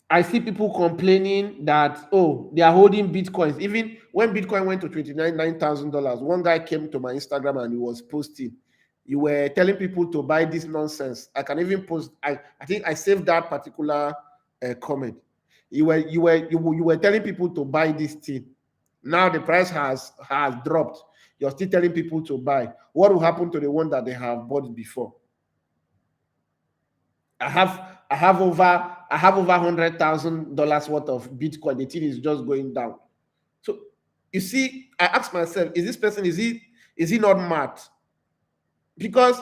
I see people complaining that, oh, they are holding Bitcoins, even when Bitcoin went to $29,000, one guy came to my Instagram and he was posting. You were telling people to buy this nonsense. I can even post. I think I saved that particular comment. You were telling people to buy this thing. Now the price has dropped. You're still telling people to buy. What will happen to the one that they have bought before? I have over $100,000 worth of Bitcoin. The thing is just going down. So you see, I ask myself, is this person, is he not mad? Because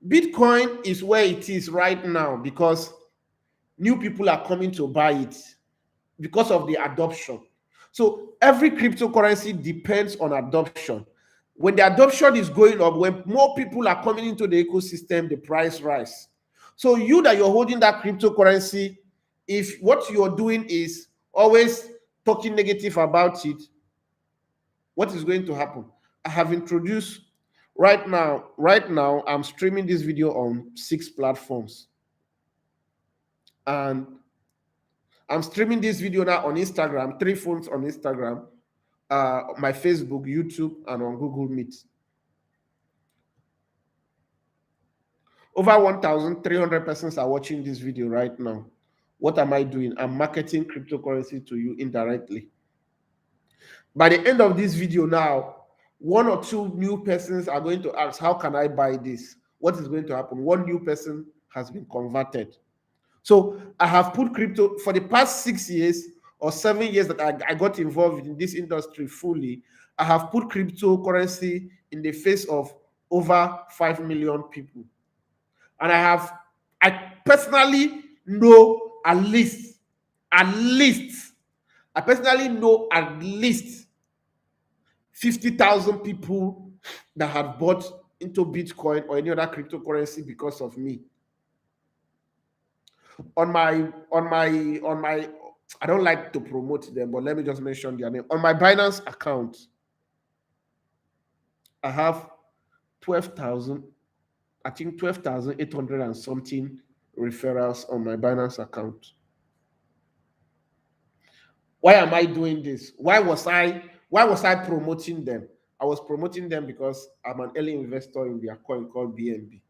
Bitcoin is where it is right now because new people are coming to buy it because of the adoption. So every cryptocurrency depends on adoption. When the adoption is going up, when more people are coming into the ecosystem, the price rise. So you that you're holding that cryptocurrency, if what you're doing is always talking negative about it, what is going to happen? I have introduced right now, I'm streaming this video on 6 platforms. And I'm streaming this video now on Instagram, 3 phones on Instagram, my Facebook, YouTube, and on Google Meet. Over 1,300 persons are watching this video right now. What am I doing? I'm marketing cryptocurrency to you indirectly. By the end of this video now, 1 or 2 new persons are going to ask, how can I buy this? What is going to happen? 1 new person has been converted. So I have put crypto for the past 6 years or 7 years that I got involved in this industry fully. I have put cryptocurrency in the face of over 5 million people. And I personally know at least, I personally know at least 50,000 people that have bought into Bitcoin or any other cryptocurrency because of me. On my, I don't like to promote them, but let me just mention their name. On my Binance account, I have 12,000, I think 12,800 and something referrals on my Binance account. Why am I doing this? Why was I promoting them? I was promoting them because I'm an early investor in their coin called BNB.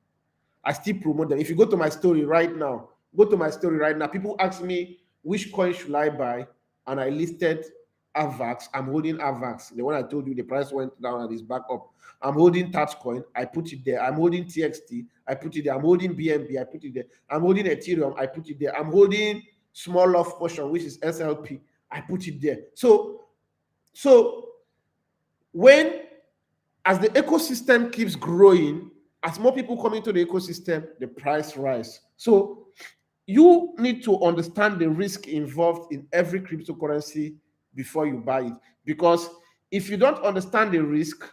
I still promote them. If you go to my story right now, people ask me which coin should I buy, and I listed AVAX. I'm holding AVAX. The one I told you the price went down and is back up. I'm holding Touchcoin. I put it there. I'm holding TXT. I put it there. I'm holding BNB. I put it there. I'm holding Ethereum. I put it there. I'm holding Small Love Portion, which is SLP. I put it there. So when, as the ecosystem keeps growing, as more people come into the ecosystem, the price rise. So you need to understand the risk involved in every cryptocurrency before you buy it. Because if you don't understand the risk,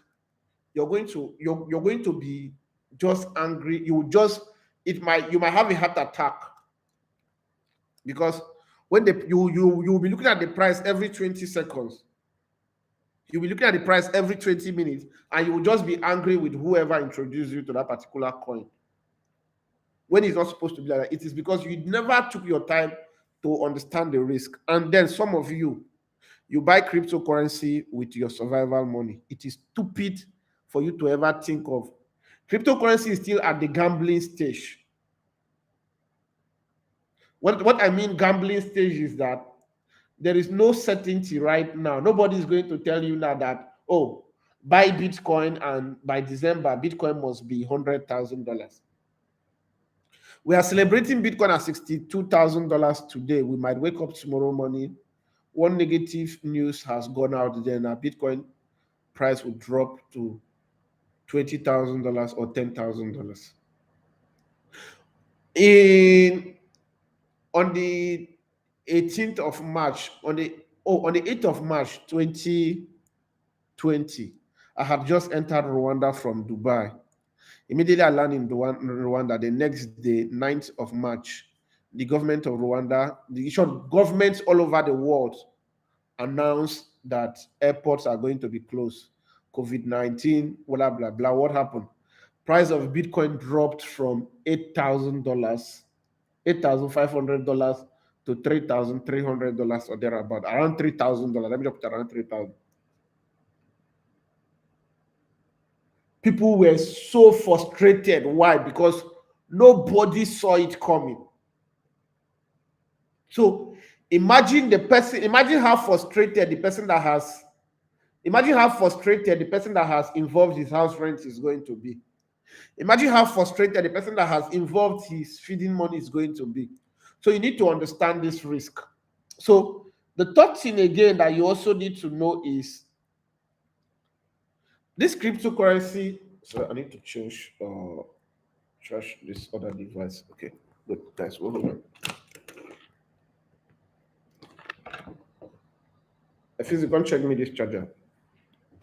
you're going to be just angry. You might have a heart attack. Because when you'll be looking at the price every 20 seconds. You'll be looking at the price every 20 minutes, and you will just be angry with whoever introduced you to that particular coin. When it's not supposed to be like that, it is because you never took your time to understand the risk. And then some of you buy cryptocurrency with your survival money. It is stupid for you to ever think of Cryptocurrency is still at the gambling stage. What I mean gambling stage is that there is no certainty right now. Nobody is going to tell you now that, oh, buy Bitcoin and by December, Bitcoin must be $100,000. We are celebrating Bitcoin at $62,000 today. We might wake up tomorrow morning. One negative news has gone out, then our Bitcoin price will drop to $20,000 or $10,000. On the 18th of March, on the 8th of March 2020, I had just entered Rwanda from Dubai. Immediately I landed in Rwanda. The next day, 9th of March, the government of Rwanda, the governments all over the world announced that airports are going to be closed. COVID-19, blah, blah, blah. What happened? Price of Bitcoin dropped from $8,000, $8,500 to $3,300 or thereabout, around $3,000. Let me just put around 3,000. People were so frustrated. Why? Because nobody saw it coming. So imagine how frustrated the person that has involved his house rent is going to be. Imagine how frustrated the person that has involved his feeding money is going to be. So you need to understand this risk. So the third thing again that you also need to know is this cryptocurrency. So I need to change this other device. Okay, good, guys. Hold on. If you can check me this charger.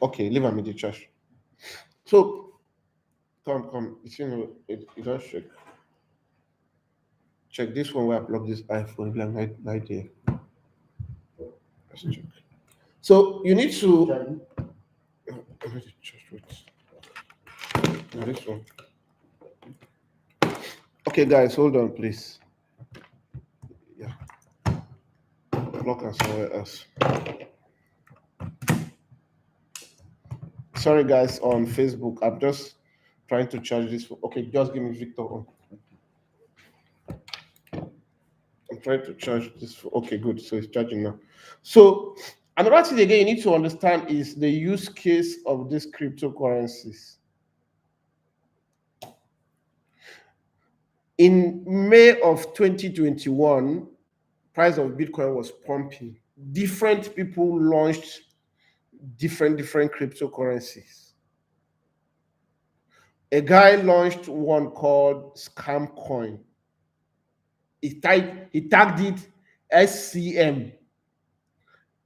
Okay, leave me the charge. So come. It don't shake. Check this one where I plug this iPhone. Be like right there. Let's check. So you need to. This one. Okay, guys, hold on, please. Yeah. Plug us somewhere else. Sorry, guys, on Facebook. I'm just trying to charge this. Okay, just give me Victor on. I'm trying to charge this. Okay, good. So it's charging now. So another thing again you need to understand is the use case of these cryptocurrencies. In May of 2021, price of Bitcoin was pumping. Different people launched different cryptocurrencies. A guy launched one called Scam Coin. He tagged it SCM.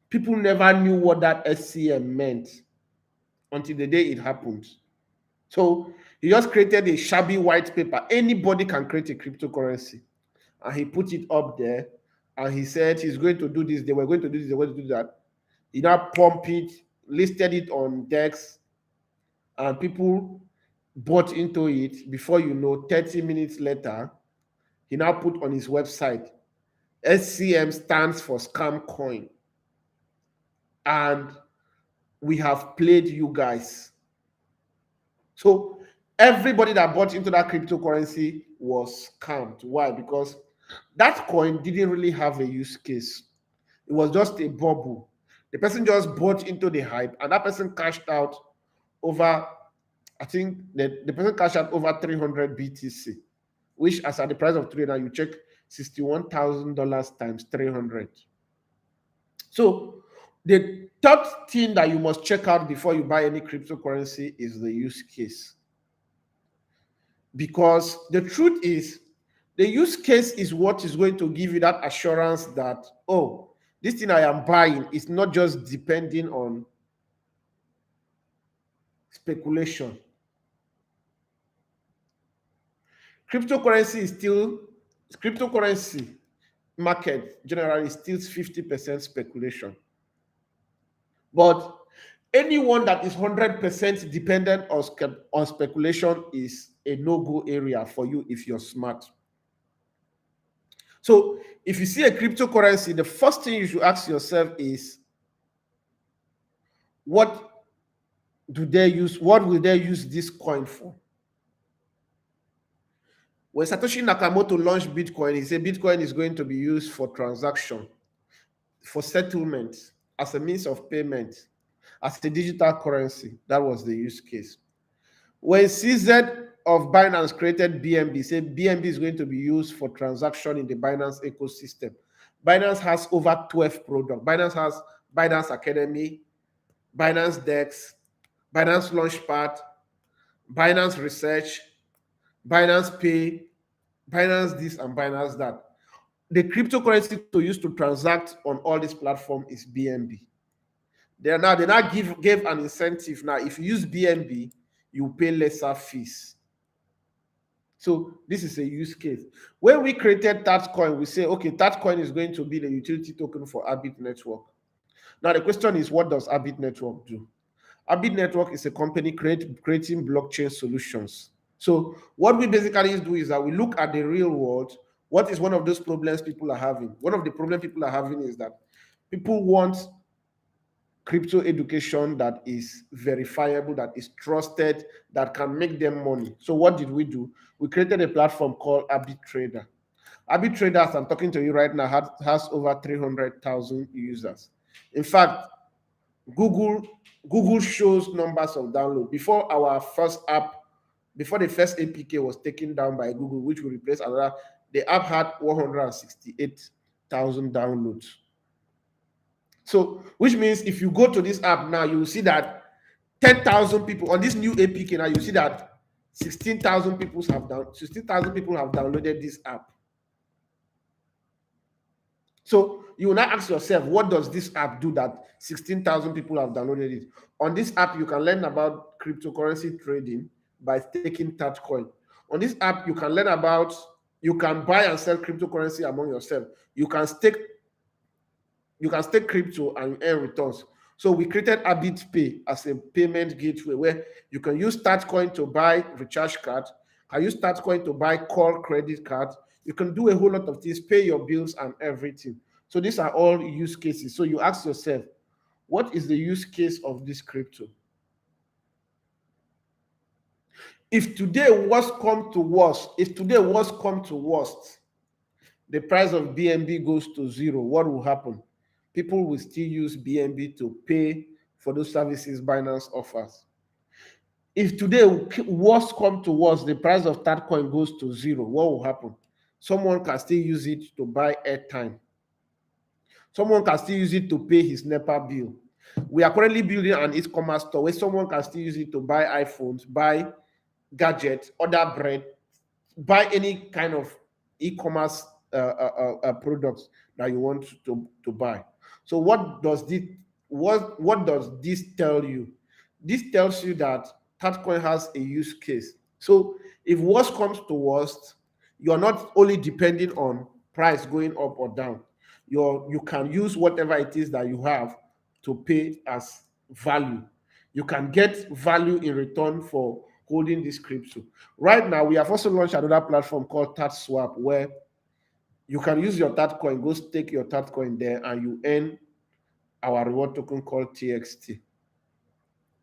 People never knew what that SCM meant until the day it happened. So he just created a shabby white paper. Anybody can create a cryptocurrency. And he put it up there. And he said he's going to do this. They were going to do this. They were going to do that. He now pumped it, listed it on DEX. And people bought into it. Before you know, 30 minutes later, he now put on his website, SCM stands for Scam Coin. And we have played you guys. So everybody that bought into that cryptocurrency was scammed. Why? Because that coin didn't really have a use case. It was just a bubble. The person just bought into the hype, and that person cashed out over, I think the person cashed out over 300 BTC, which as at the price of 3 now, you check $61,000 times 300. So the third thing that you must check out before you buy any cryptocurrency is the use case. Because the truth is, the use case is what is going to give you that assurance that, oh, this thing I am buying is not just depending on speculation. Cryptocurrency market generally still 50% speculation. But anyone that is 100% dependent on speculation is a no-go area for you if you're smart. So if you see a cryptocurrency, the first thing you should ask yourself is, what will they use this coin for? When Satoshi Nakamoto launched Bitcoin, he said Bitcoin is going to be used for transaction, for settlement, as a means of payment, as a digital currency. That was the use case. When CZ of Binance created BNB, said BNB is going to be used for transaction in the Binance ecosystem. Binance has over 12 products. Binance has Binance Academy, Binance Dex, Binance Launchpad, Binance Research, Binance Pay, Binance this and Binance that. The cryptocurrency to use to transact on all these platforms is BNB. They now gave an incentive. Now, if you use BNB, you pay lesser fees. So this is a use case. When we created Tatcoin, we say, okay, Tatcoin is going to be the utility token for Arbit Network. Now the question is, what does Arbit Network do? Arbit Network is a company creating blockchain solutions. So what we basically do is that we look at the real world. What is one of those problems people are having? One of the problems people are having is that people want crypto education that is verifiable, that is trusted, that can make them money. So what did we do? We created a platform called Arbitrader. Arbitrader, as I'm talking to you right now, has over 300,000 users. In fact, Google shows numbers of download. Before our first app, before the first APK was taken down by Google, which will replace another, the app had 168,000 downloads. So, which means if you go to this app now, you will see that 10,000 people on this new APK now, you see that 16,000 people have downloaded this app. So you will now ask yourself, what does this app do that 16,000 people have downloaded it? On this app, you can learn about cryptocurrency trading by taking Tatcoin. On this app, you can learn about, you can buy and sell cryptocurrency among yourself. You can stake crypto and earn returns. So we created Arbit Pay as a payment gateway where you can use Tatcoin to buy recharge card, can use Tatcoin to buy call credit card. You can do a whole lot of things, pay your bills and everything. So these are all use cases. So you ask yourself, what is the use case of this crypto? If today was come to worst, the price of BNB goes to zero, what will happen? People will still use BNB to pay for those services Binance offers. If today worst come to worst, the price of Tatcoin goes to zero, what will happen? Someone can still use it to buy airtime. Someone can still use it to pay his NEPA bill. We are currently building an e-commerce store where someone can still use it to buy iPhones, buy gadgets, order bread, buy any kind of e-commerce products that you want to buy. So what does this tell you? This tells you that Tatcoin has a use case. So if worst comes to worst, you are not only depending on price going up or down. You can use whatever it is that you have to pay as value. You can get value in return for holding this crypto. Right now, we have also launched another platform called TatSwap, where you can use your Tatcoin, go stake your Tatcoin there, and you earn our reward token called TXT.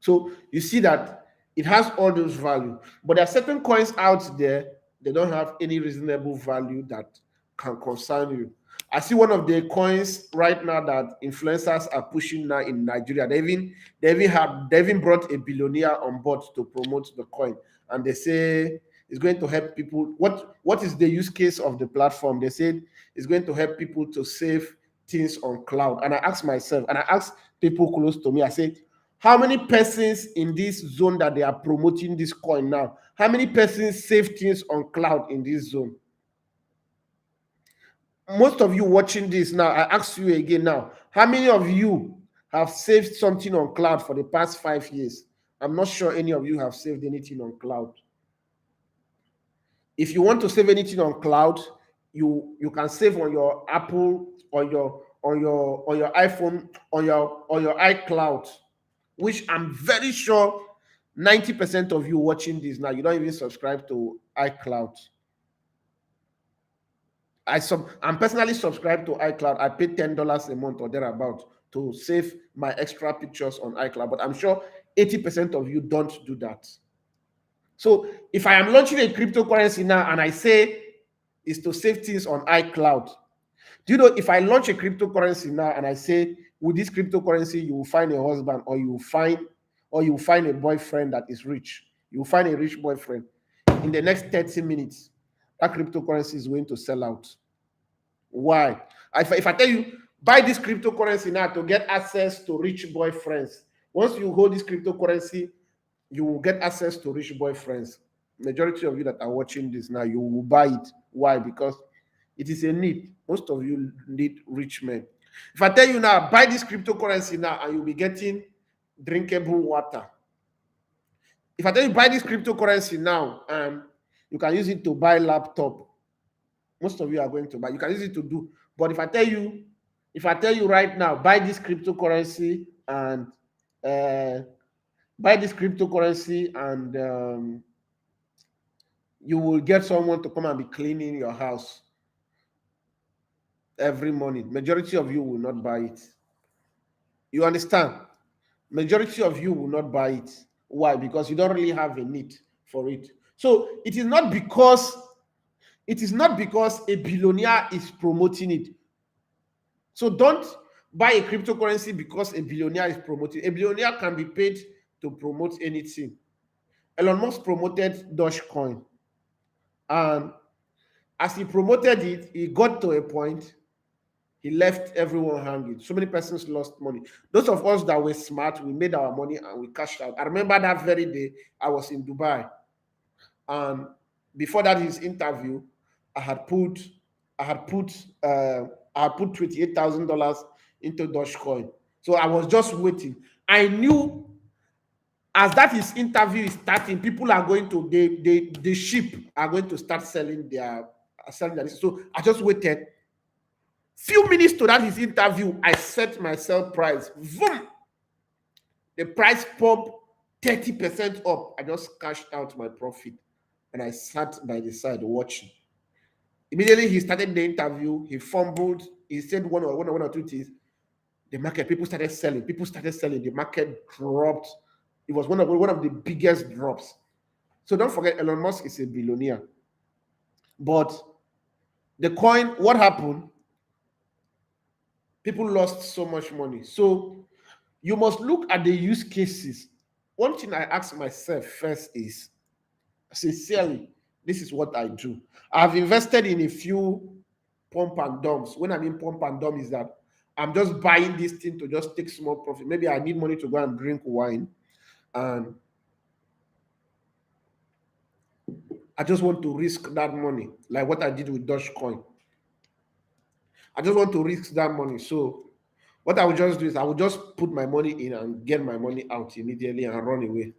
So you see that it has all those value, but there are certain coins out there, they don't have any reasonable value that can concern you. I see one of the coins right now that influencers are pushing now in Nigeria. They even brought a billionaire on board to promote the coin, and they say it's going to help people. What is the use case of the platform? They said it's going to help people to save things on cloud. And I asked myself, and I asked people close to me, I said, how many persons in this zone that they are promoting this coin now? How many persons save things on cloud in this zone? Most of you watching this now, I ask you again now, how many of you have saved something on cloud for the past 5 years? I'm not sure any of you have saved anything on cloud. If you want to save anything on cloud, you can save on your Apple, on your iPhone, on your iCloud, which I'm very sure 90% of you watching this now, you don't even subscribe to iCloud. I'm personally subscribed to iCloud. I pay $10 a month or thereabout to save my extra pictures on iCloud, but I'm sure 80% of you don't do that. So if I am launching a cryptocurrency now and I say is to save things on iCloud, do you know if I launch a cryptocurrency now and I say with this cryptocurrency you will find a husband or you will find a boyfriend that is rich. You will find a rich boyfriend. In the next 30 minutes, that cryptocurrency is going to sell out. Why? If I tell you buy this cryptocurrency now to get access to rich boyfriends, once you hold this cryptocurrency, you will get access to rich boyfriends. Majority of you that are watching this now, you will buy it. Why? Because it is a need. Most of you need rich men. If I tell you now, buy this cryptocurrency now, and you'll be getting drinkable water. If I tell you buy this cryptocurrency now, you can use it to buy laptop. Most of you are going to buy. You can use it to do. But if I tell you right now, buy this cryptocurrency and you will get someone to come and be cleaning your house every morning. Majority of you will not buy it. You understand? Majority of you will not buy it. Why? Because you don't really have a need for it. So it is not because a billionaire is promoting it. So don't buy a cryptocurrency because a billionaire is promoting. A billionaire can be paid to promote anything. Elon Musk promoted Dogecoin, and as he promoted it, he got to a point he left everyone hanging. So many persons lost money. Those of us that were smart, we made our money and we cashed out. I remember that very day I was in Dubai, and before that his interview, I had put $28,000 into Dogecoin. So I was just waiting. I knew as that his interview is starting, people are going to the sheep are going to start selling their. So I just waited. Few minutes to that his interview, I set myself price. Vroom! The price pumped 30% up. I just cashed out my profit and I sat by the side watching. Immediately he started the interview. He fumbled. He said one or two things. The market, people started selling. The market dropped. It was one of the biggest drops. So don't forget, Elon Musk is a billionaire. But the coin, what happened? People lost so much money. So you must look at the use cases. One thing I ask myself first is, sincerely, this is what I do. I've invested in a few pump and dumps. When I mean pump and dump is that I'm just buying this thing to just take small profit. Maybe I need money to go and drink wine, and I just want to risk that money, like what I did with Dogecoin. I just want to risk that money. So what I would just do is I would just put my money in and get my money out immediately and run away.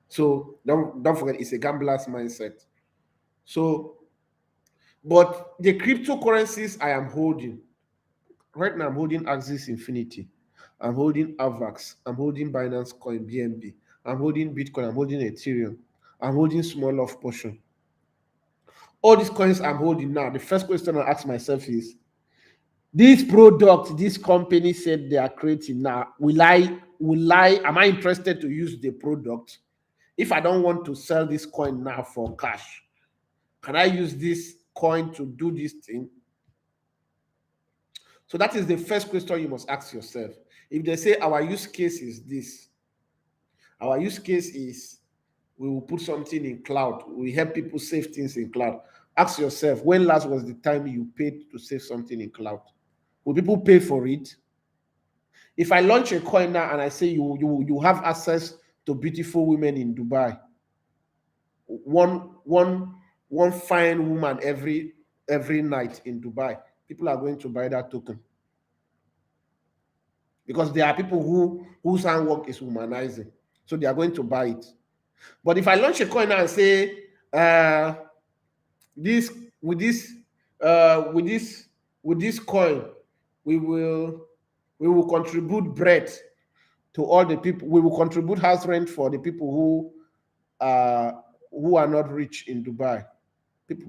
So don't forget, it's a gambler's mindset. So, but the cryptocurrencies I am holding right now, I'm holding Axis Infinity, I'm holding Avax, I'm holding Binance Coin BNB, I'm holding Bitcoin, I'm holding Ethereum, I'm holding small of portion. All these coins I'm holding now, the first question I ask myself is, this product this company said they are creating now, am I interested to use the product? If I don't want to sell this coin now for cash, can I use this coin to do this thing? So that is the first question you must ask yourself. If they say our use case is this, our use case is we will put something in cloud, we help people save things in cloud. Ask yourself, when last was the time you paid to save something in cloud? Will people pay for it? If I launch a coin now and I say you have access to beautiful women in Dubai, one fine woman every night in Dubai, people are going to buy that token, because there are people whose handwork is humanizing, so they are going to buy it. But if I launch a coin now and say this with this coin, we will contribute bread to all the people. We will contribute house rent for the people who are not rich in Dubai.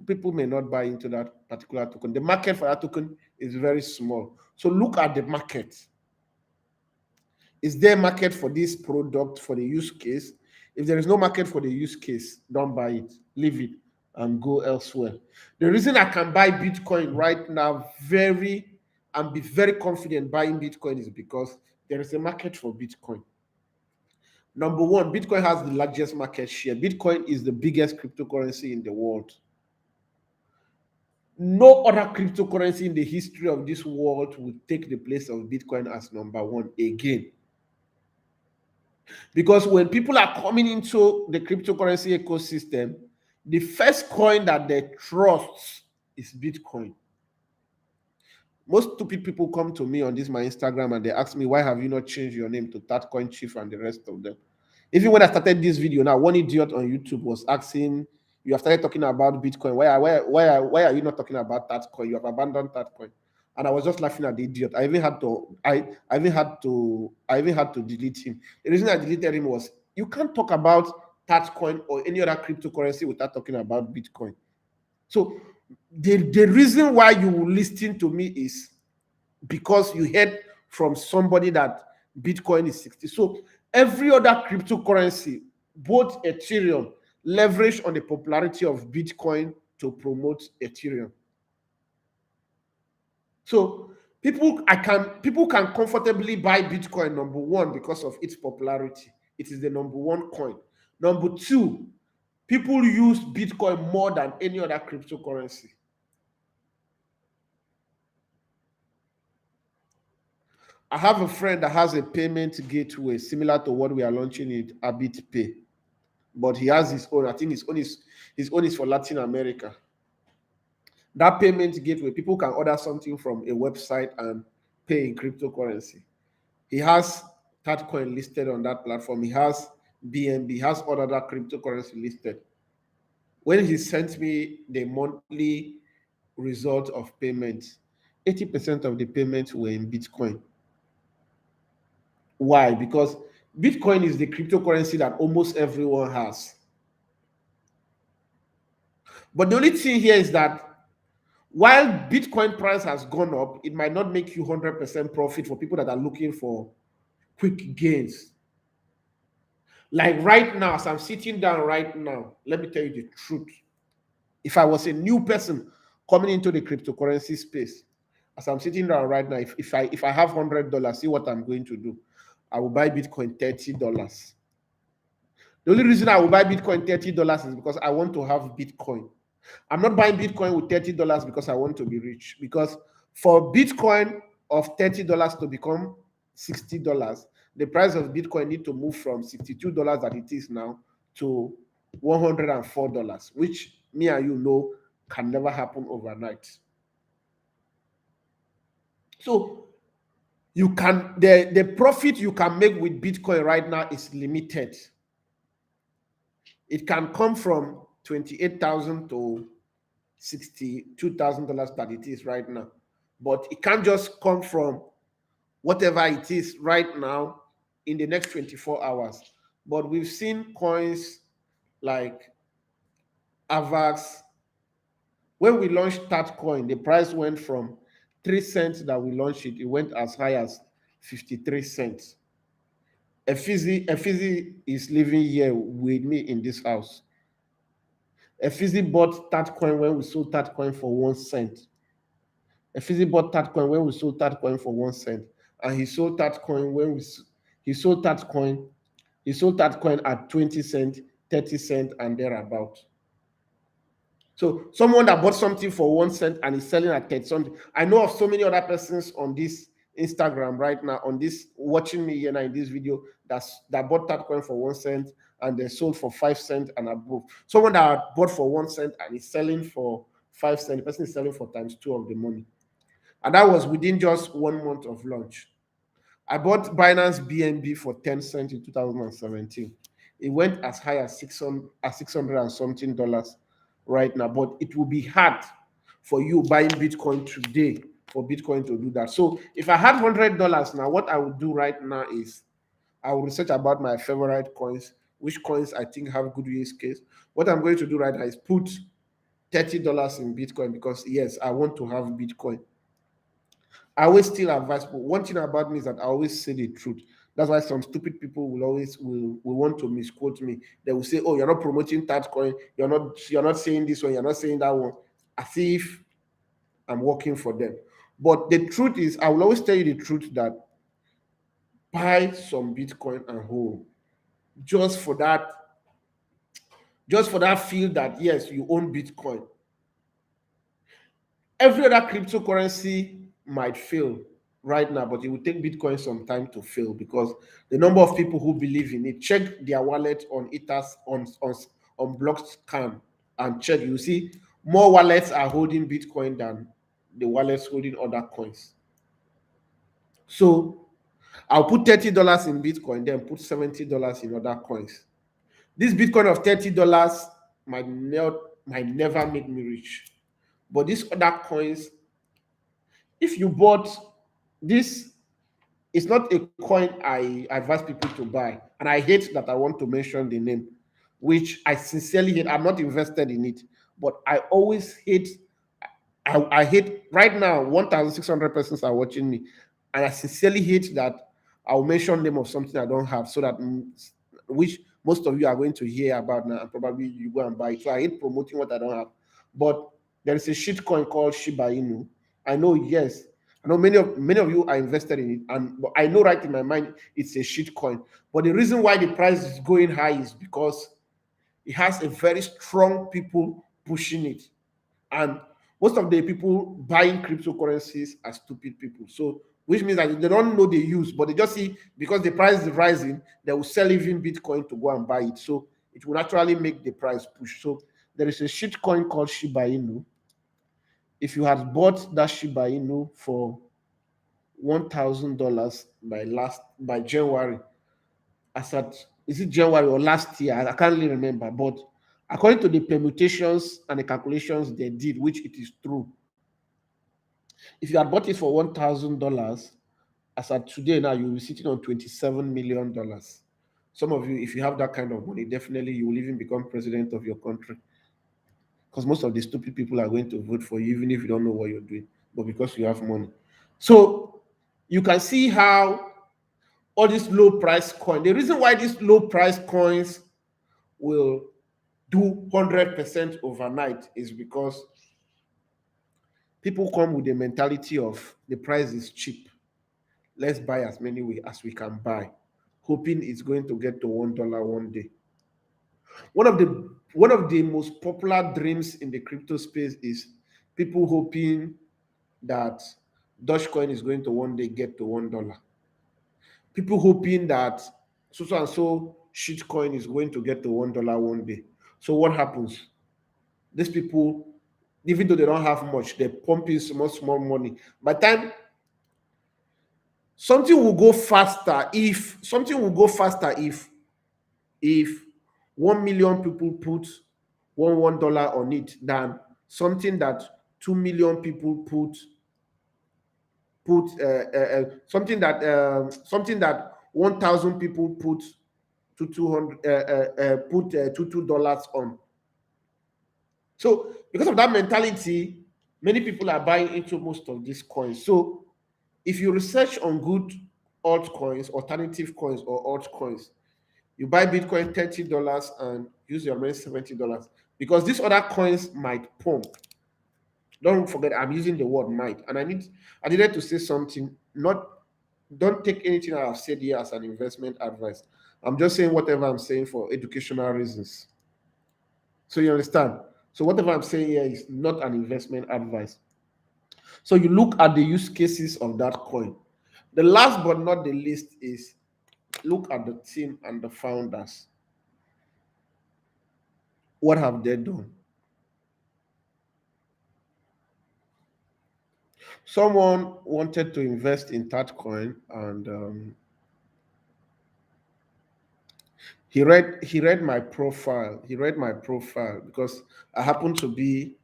People may not buy into that particular token. The market for that token is very small. So look at the market. Is there a market for this product, for the use case? If there is no market for the use case, don't buy it. Leave it and go elsewhere. The reason I can buy Bitcoin right now and be very confident buying Bitcoin is because there is a market for Bitcoin. Number one, Bitcoin has the largest market share. Bitcoin is the biggest cryptocurrency in the world. No other cryptocurrency in the history of this world will take the place of Bitcoin as number one again. Because when people are coming into the cryptocurrency ecosystem, the first coin that they trust is Bitcoin. Most stupid people come to me on this my Instagram and they ask me, why have you not changed your name to Tatcoin Chief and the rest of them? Even when I started this video now, one idiot on YouTube was asking, you have started talking about Bitcoin. Why are you not talking about Tatcoin? You have abandoned Tatcoin. And I was just laughing at the idiot. I even had to delete him. The reason I deleted him was you can't talk about Tatcoin or any other cryptocurrency without talking about Bitcoin. So the reason why you will listen to me is because you heard from somebody that Bitcoin is 60. So every other cryptocurrency, both Ethereum, leverage on the popularity of Bitcoin to promote Ethereum. So people can comfortably buy Bitcoin, number one, because of its popularity. It is the number one coin. Number two, people use Bitcoin more than any other cryptocurrency. I have a friend that has a payment gateway similar to what we are launching in AbitPay, but he has his own. I think his own is for Latin America. That payment gateway, people can order something from a website and pay in cryptocurrency. He has Tatcoin listed on that platform. He has BNB, he has other cryptocurrency listed. When he sent me the monthly result of payments, 80% of the payments were in Bitcoin. Why? Because Bitcoin is the cryptocurrency that almost everyone has. But the only thing here is that while Bitcoin price has gone up, it might not make you 100% profit for people that are looking for quick gains. Like right now, as I'm sitting down right now, let me tell you the truth. If I was a new person coming into the cryptocurrency space, as I'm sitting down right now, if I have $100, see what I'm going to do. I will buy Bitcoin $30. The only reason I will buy Bitcoin $30 is because I want to have Bitcoin. I'm not buying Bitcoin with $30 because I want to be rich. Because for Bitcoin of $30 to become $60, the price of Bitcoin need to move from $62 that it is now to $104, which me and you know can never happen overnight. So you can the profit you can make with Bitcoin right now is limited. It can come from $28,000 to $62,000 that it is right now. But it can't just come from whatever it is right now in the next 24 hours. But we've seen coins like AVAX. When we launched that coin, the price went from 3 cents that we launched it, it went as high as 53 cents. Efizi is living here with me in this house. Efizi bought that coin when we sold that coin for 1 cent. Efizi bought that coin when we sold that coin for 1 cent, and he sold that coin he sold that coin at 20 cents, 30 cents, and thereabout. So someone that bought something for 1 cent and is selling at 30 something. I know of so many other persons on this Instagram right now, on this watching me here now in this video, that bought that coin for 1 cent and they sold for 5 cents and above. Someone that bought for 1 cent and is selling for 5 cents, the person is selling for times 2 of the money. And that was within just 1 month of launch. I bought Binance BNB for 10 cents in 2017. It went as high as 600 and something dollars right now, but it will be hard for you buying Bitcoin today for Bitcoin to do that. So if I had $100 now, what I would do right now is I will research about my favorite coins, which coins I think have good use case. What I'm going to do right now is put $30 in Bitcoin because yes, I want to have Bitcoin. I always still advise, but one thing about me is that I always say the truth. That's why some stupid people will want to misquote me. They will say, "Oh, you're not promoting that coin. You're not saying this one. You're not saying that one," as if I'm working for them. But the truth is, I will always tell you the truth that buy some Bitcoin and hold just for that, feel that yes, you own Bitcoin. Every other cryptocurrency might fail right now, but it will take Bitcoin some time to fail because the number of people who believe in it. Check their wallet on Ethers on Blockscan and check. You see more wallets are holding Bitcoin than the wallets holding other coins. So I'll put $30 in Bitcoin, then put $70 in other coins. This Bitcoin of $30 might never make me rich. But these other coins, if you bought this, it's not a coin I advise people to buy. And I hate that I want to mention the name, which I sincerely hate. I'm not invested in it, but I always hate. I hate right now. 1,600 persons are watching me, and I sincerely hate that I'll mention name of something I don't have, so that which most of you are going to hear about now, and probably you go and buy it. So I hate promoting what I don't have. But there is a shit coin called Shiba Inu. I know, yes, I know many of you are invested in it, and but I know right in my mind it's a shit coin. But the reason why the price is going high is because it has a very strong people pushing it, and most of the people buying cryptocurrencies are stupid people. So, which means that they don't know the use, but they just see because the price is rising, they will sell even Bitcoin to go and buy it. So it will naturally make the price push. So there is a shit coin called Shiba Inu. If you had bought that Shiba Inu for $1,000 by January, as at is it January or last year? I can't really remember, but according to the permutations and the calculations they did, which it is true, if you had bought it for $1,000, as at today now, you'll be sitting on $27 million. Some of you, if you have that kind of money, definitely you will even become president of your country. Because most of the stupid people are going to vote for you, even if you don't know what you're doing, but because you have money. So you can see how all these low price coins, the reason why these low price coins will do 100% overnight is because people come with the mentality of the price is cheap. Let's buy as many as we can buy, hoping it's going to get to $1 one day. One of the most popular dreams in the crypto space is people hoping that Dogecoin is going to one day get to $1. People hoping that so and so shitcoin is going to get to $1 one day. So what happens? These people, even though they don't have much, they pump in small money. By the time something will go faster if 1 million people put $1 on it than something that 2 million people put something that 1,000 people put to 200 put $2 on. So because of that mentality, many people are buying into most of these coins. So if you research on good altcoins, alternative coins or altcoins, you buy Bitcoin $30 and use your remaining $70 because these other coins might pump. Don't forget, I'm using the word might, and I needed to say something. Don't take anything I've said here as an investment advice. I'm just saying whatever I'm saying for educational reasons. So you understand? So whatever I'm saying here is not an investment advice. So you look at the use cases of that coin. The last but not the least is look at the team and the founders. What have they done? Someone wanted to invest in that coin, and he read my profile. He read my profile because I happen to be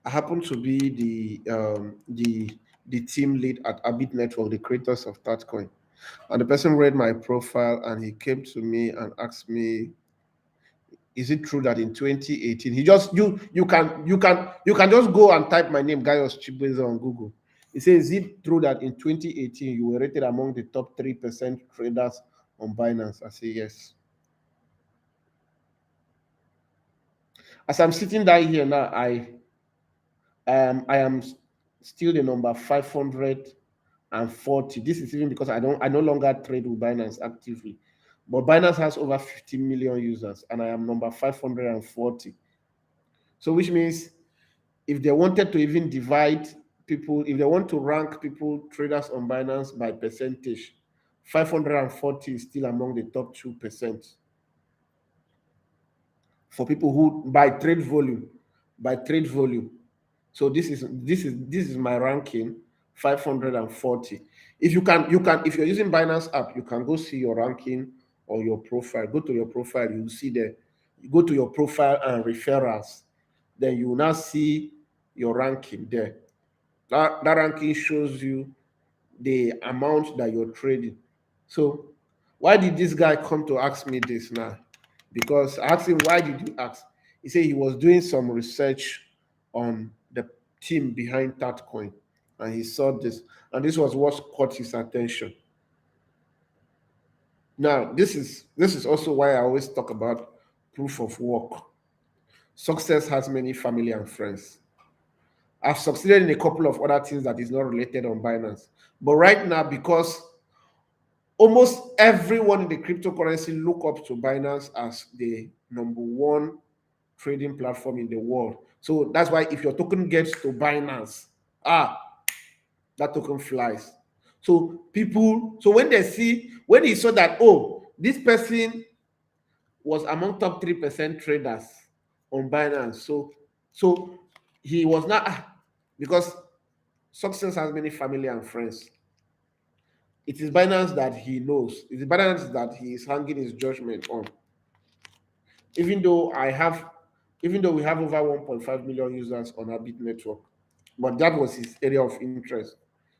the team lead at Abit Network, the creators of that coin. And the person read my profile and he came to me and asked me, is it true that in 2018 he just you can just go and type my name, Gaius Chibweze, on Google. It says, is it true that in 2018 you were rated among the top 3% traders on Binance? I say yes. As I'm sitting down here now, I am still the number 540. This is even because I no longer trade with Binance actively. But Binance has over 50 million users, and I am number 540. So which means if they wanted to even divide people, if they want to rank people traders on Binance by percentage, 540 is still among the top 2% for people who by trade volume, by trade volume. So this is my ranking, 540. If you can if you're using Binance app, you can go see your ranking or your profile. Go to your profile, you will see there. You go to your profile and referrals, then you will now see your ranking there. That ranking shows you the amount that you're trading. So why did this guy come to ask me this now? Because I asked him, why did you ask? He said he was doing some research on the team behind that coin, and he saw this, and this was what caught his attention. Now, this is also why I always talk about proof of work. Success has many family and friends. I've succeeded in a couple of other things that is not related on Binance. But right now, because almost everyone in the cryptocurrency look up to Binance as the number one trading platform in the world. So that's why if your token gets to Binance, that token flies. So people, so when he saw that, oh, this person was among top 3% traders on Binance. So he was not because success has many family and friends. It is Binance that he knows. It is Binance that he is hanging his judgment on. Even though I have, even though we have over 1.5 million users on our Bit network, but that was his area of interest.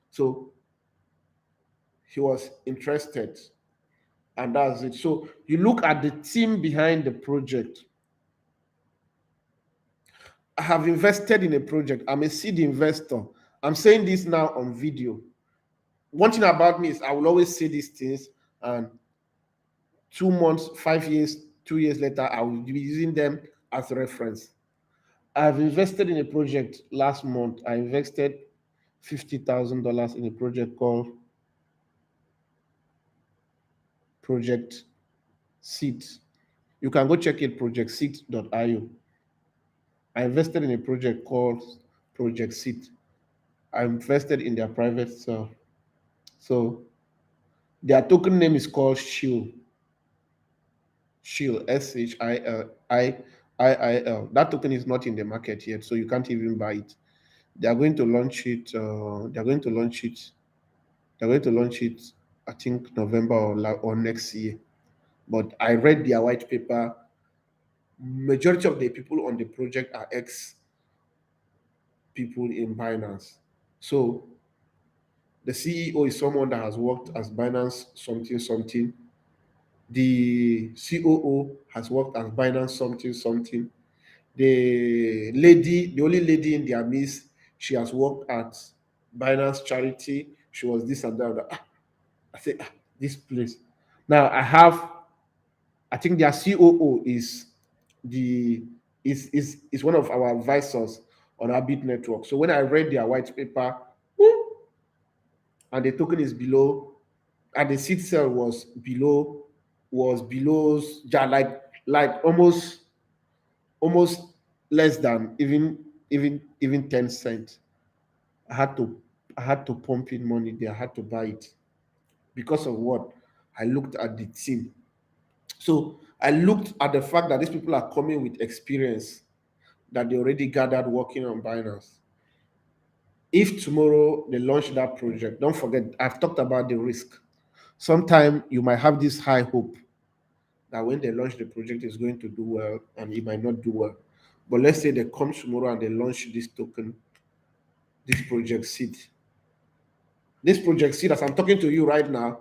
So he was interested, and that's it. So you look at the team behind the project. I have invested in a project. I'm a seed investor. I'm saying this now on video. One thing about me is I will always say these things, and 2 months, 5 years, 2 years later, I will be using them as reference. I've invested in a project last month. I invested $50,000 in a project called Project Seed. You can go check it, projectseed.io. I invested in a project called Project Seed. I invested in their private cell. So their token name is called Shield. Shield, SHILIIL. That token is not in the market yet, so you can't even buy it. They are going to launch it. They are going to launch it. They're going to launch it, I think, November or next year. But I read their white paper. Majority of the people on the project are ex people in Binance. So the CEO is someone that has worked as Binance something something. The COO has worked as Binance something something. The only lady in their midst, she has worked at Binance Charity. She was this and that. I say, this place. Now I think their COO the is one of our advisors on our Bit network. So when I read their white paper, and the token is below, and the seed cell was below, yeah, like almost less than even 10 cents. I had to I had to pump in money there. I had to buy it because of what? I looked at the team. So I looked at the fact that these people are coming with experience that they already gathered working on Binance. If tomorrow they launch that project, don't forget, I've talked about the risk. Sometimes you might have this high hope that when they launch the project, it's going to do well, and it might not do well. But let's say they come tomorrow and they launch this token, this project seed. This project seed, as I'm talking to you right now,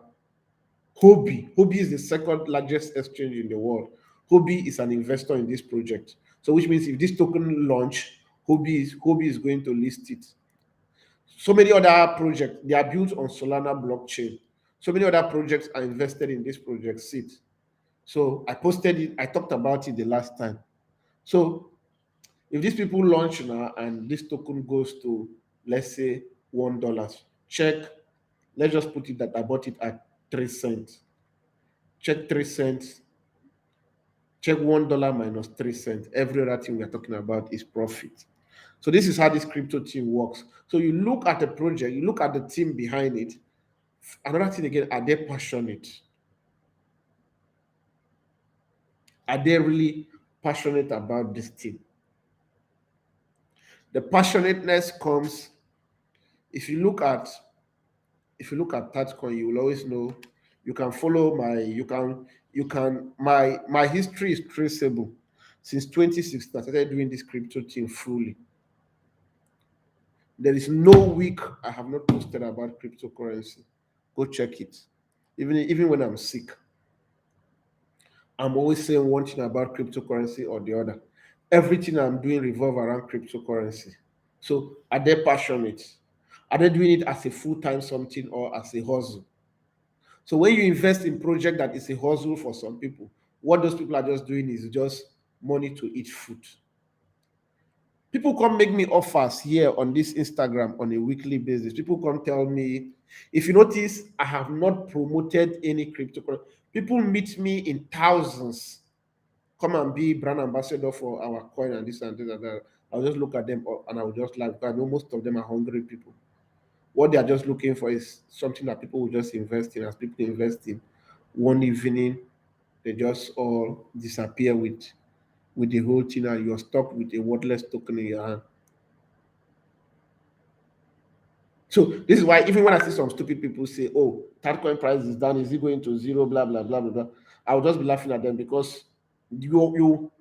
Hobby is the second largest exchange in the world. Hobby is an investor in this project. So which means if this token launch, Hobby is going to list it. So many other projects, they are built on Solana blockchain. So many other projects are invested in this project seed. So I posted it, I talked about it the last time. So if these people launch now and this token goes to, let's say, $1, check, let's just put it that I bought it at 3 cents. Check 3 cents, check $1 minus 3 cents. Every other thing we're talking about is profit. So this is how this crypto team works. So you look at the project, you look at the team behind it. Another thing again, are they passionate? Are they really passionate about this thing? The passionateness comes if you look at Tatcoin, you will always know. You can follow my my history is traceable. Since 2016, I started doing this crypto thing fully. There is no week I have not posted about cryptocurrency. Go check it. Even when I'm sick, I'm always saying one thing about cryptocurrency or the other. Everything I'm doing revolve around cryptocurrency. So are they passionate? Are they doing it as a full-time something or as a hustle? So when you invest in project that is a hustle for some people, what those people are just doing is just money to eat food. People come make me offers here on this Instagram on a weekly basis. People come tell me, if you notice, I have not promoted any cryptocurrency. People meet me in thousands. Come and be brand ambassador for our coin and this and this and that. I'll just look at them and I'll just laugh because I know most of them are hungry people. What they are just looking for is something that people will just invest in. As people invest in one evening, they just all disappear with the whole thing, and you're stuck with a worthless token in your hand. So this is why even when I see some stupid people say, "Oh, Tatcoin price is down, is it going to zero?" Blah blah blah blah blah. I will just be laughing at them because you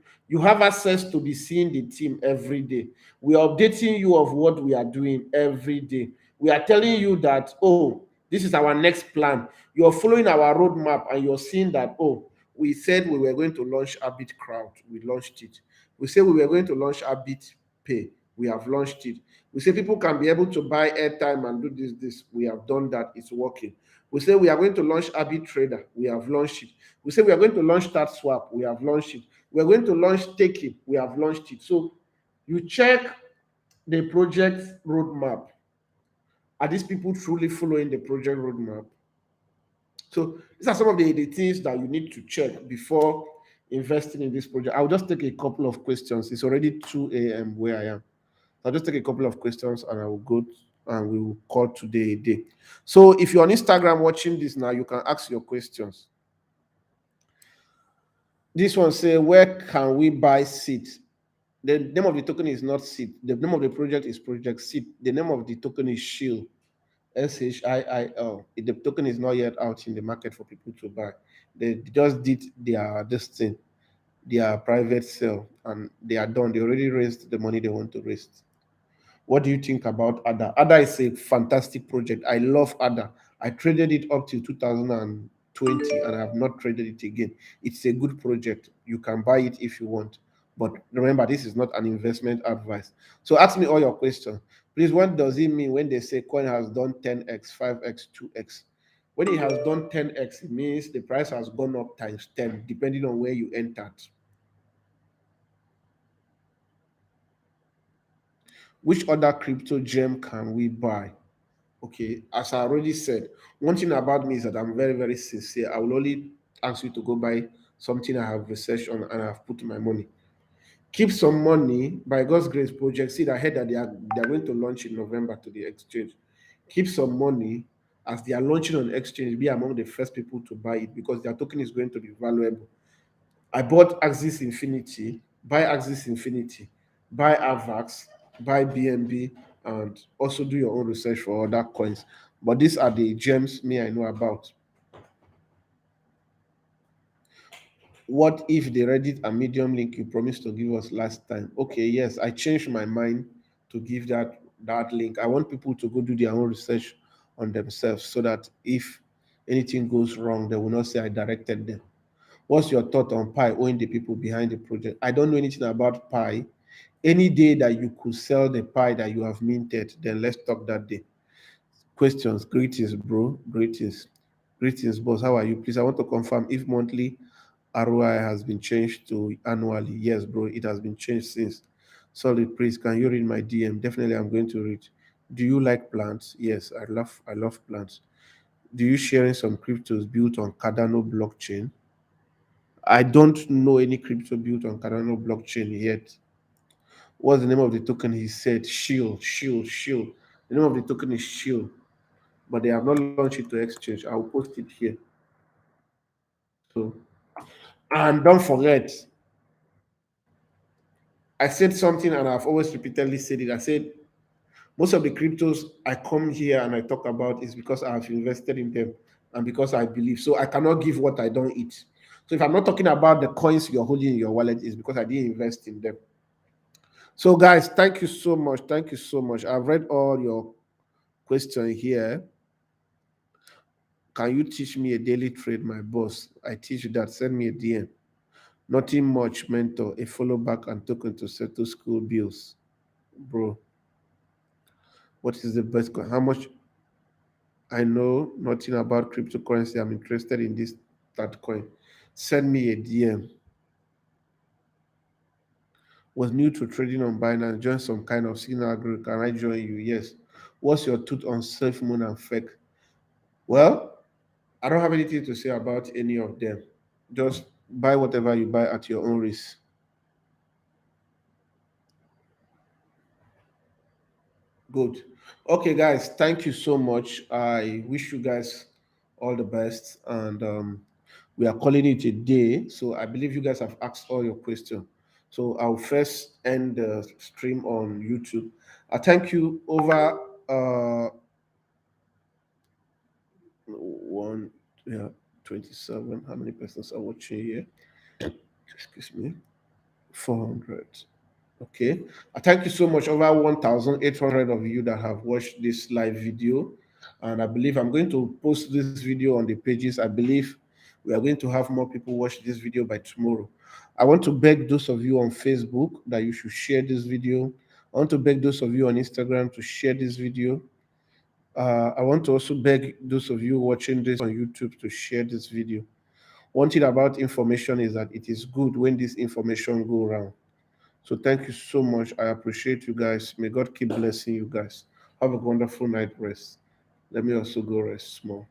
have access to be seeing the team every day. We are updating you of what we are doing every day. We are telling you that, oh, this is our next plan. You're following our roadmap and you're seeing that, oh, we said we were going to launch Abit Crowd. We launched it. We said we were going to launch Abit Pay. We have launched it. We say people can be able to buy airtime and do this. We have done that. It's working. We say we are going to launch Abit Trader. We have launched it. We say we are going to launch Start Swap. We have launched it. We are going to launch Staking. We have launched it. So you check the project roadmap. Are these people truly following the project roadmap? So these are some of the things that you need to check before investing in this project. I'll just take a couple of questions. It's already 2 a.m. where I am. I'll just take a couple of questions and I will go and we will call today a day. So if you're on Instagram watching this now, you can ask your questions. This one say, where can we buy seeds? The name of the token is not seed. The name of the project is Project Seed. The name of the token is Shield. SHIIL. The token is not yet out in the market for people to buy. They just did their this thing, their private sale, and they are done. They already raised the money they want to raise. What do you think about ADA? ADA is a fantastic project. I love ADA. I traded it up till 2020 and I have not traded it again. It's a good project. You can buy it if you want. But remember, this is not an investment advice. So ask me all your questions. Please, what does it mean when they say coin has done 10x, 5x, 2x? When it has done 10x, it means the price has gone up times 10, depending on where you entered. Which other crypto gem can we buy? Okay, as I already said, one thing about me is that I'm very, very sincere. I will only ask you to go buy something I have researched on and I have put my money. Keep some money by God's grace project. See, I heard that they are going to launch in November to the exchange. Keep some money as they are launching on exchange. Be among the first people to buy it because their token is going to be valuable. I bought Axis Infinity, buy Axis Infinity, buy Avax, buy BNB, and also do your own research for other coins. But these are the gems me I know about. What if the Reddit and Medium link you promised to give us last time? Okay, yes, I changed my mind to give that link. I want people to go do their own research on themselves so that if anything goes wrong, they will not say I directed them. What's your thought on Pi owing the people behind the project? I don't know anything about Pi. Any day that you could sell the pie that you have minted, then let's talk that day. Questions. Greetings, bro. Greetings. Greetings, boss. How are you? Please, I want to confirm if monthly ROI has been changed to annually. Yes, bro, it has been changed since. Solid, please. Can you read my DM? Definitely, I'm going to read. Do you like plants? Yes, I love plants. Do you sharing some cryptos built on Cardano blockchain? I don't know any crypto built on Cardano blockchain yet. What's the name of the token? He said Shield, Shield, Shield. The name of the token is Shield, but they have not launched it to exchange. I'll post it here. So, and don't forget, I said something and I've always repeatedly said it. I said most of the cryptos I come here and I talk about is because I have invested in them and because I believe. So I cannot give what I don't eat. So if I'm not talking about the coins you're holding in your wallet, it's because I didn't invest in them. So guys, thank you so much. Thank you so much. I've read all your question here. Can you teach me a daily trade, my boss? I teach you that. Send me a DM. Nothing much, mentor. A follow back and token to settle school bills, bro. What is the best coin? How much? I know nothing about cryptocurrency. I'm interested in this that coin. Send me a DM. Was new to trading on Binance. Join some kind of signal group. Can I join you? Yes. What's your tooth on Safe Moon and Fake? Well, I don't have anything to say about any of them. Just buy whatever you buy at your own risk. Good. Okay, guys, thank you so much. I wish you guys all the best. And we are calling it a day. So I believe you guys have asked all your questions. So I'll first end the stream on YouTube. I thank you over one, yeah, 27. How many persons are watching here? Excuse me. 400. Okay. I thank you so much. Over 1,800 of you that have watched this live video. And I believe I'm going to post this video on the pages. I believe we are going to have more people watch this video by tomorrow. I want to beg those of you on Facebook that you should share this video. I want to beg those of you on Instagram to share this video. I want to also beg those of you watching this on YouTube to share this video. One thing about information is that it is good when this information go around. So thank you so much. I appreciate you guys. May God keep blessing you guys. Have a wonderful night rest. Let me also go rest small.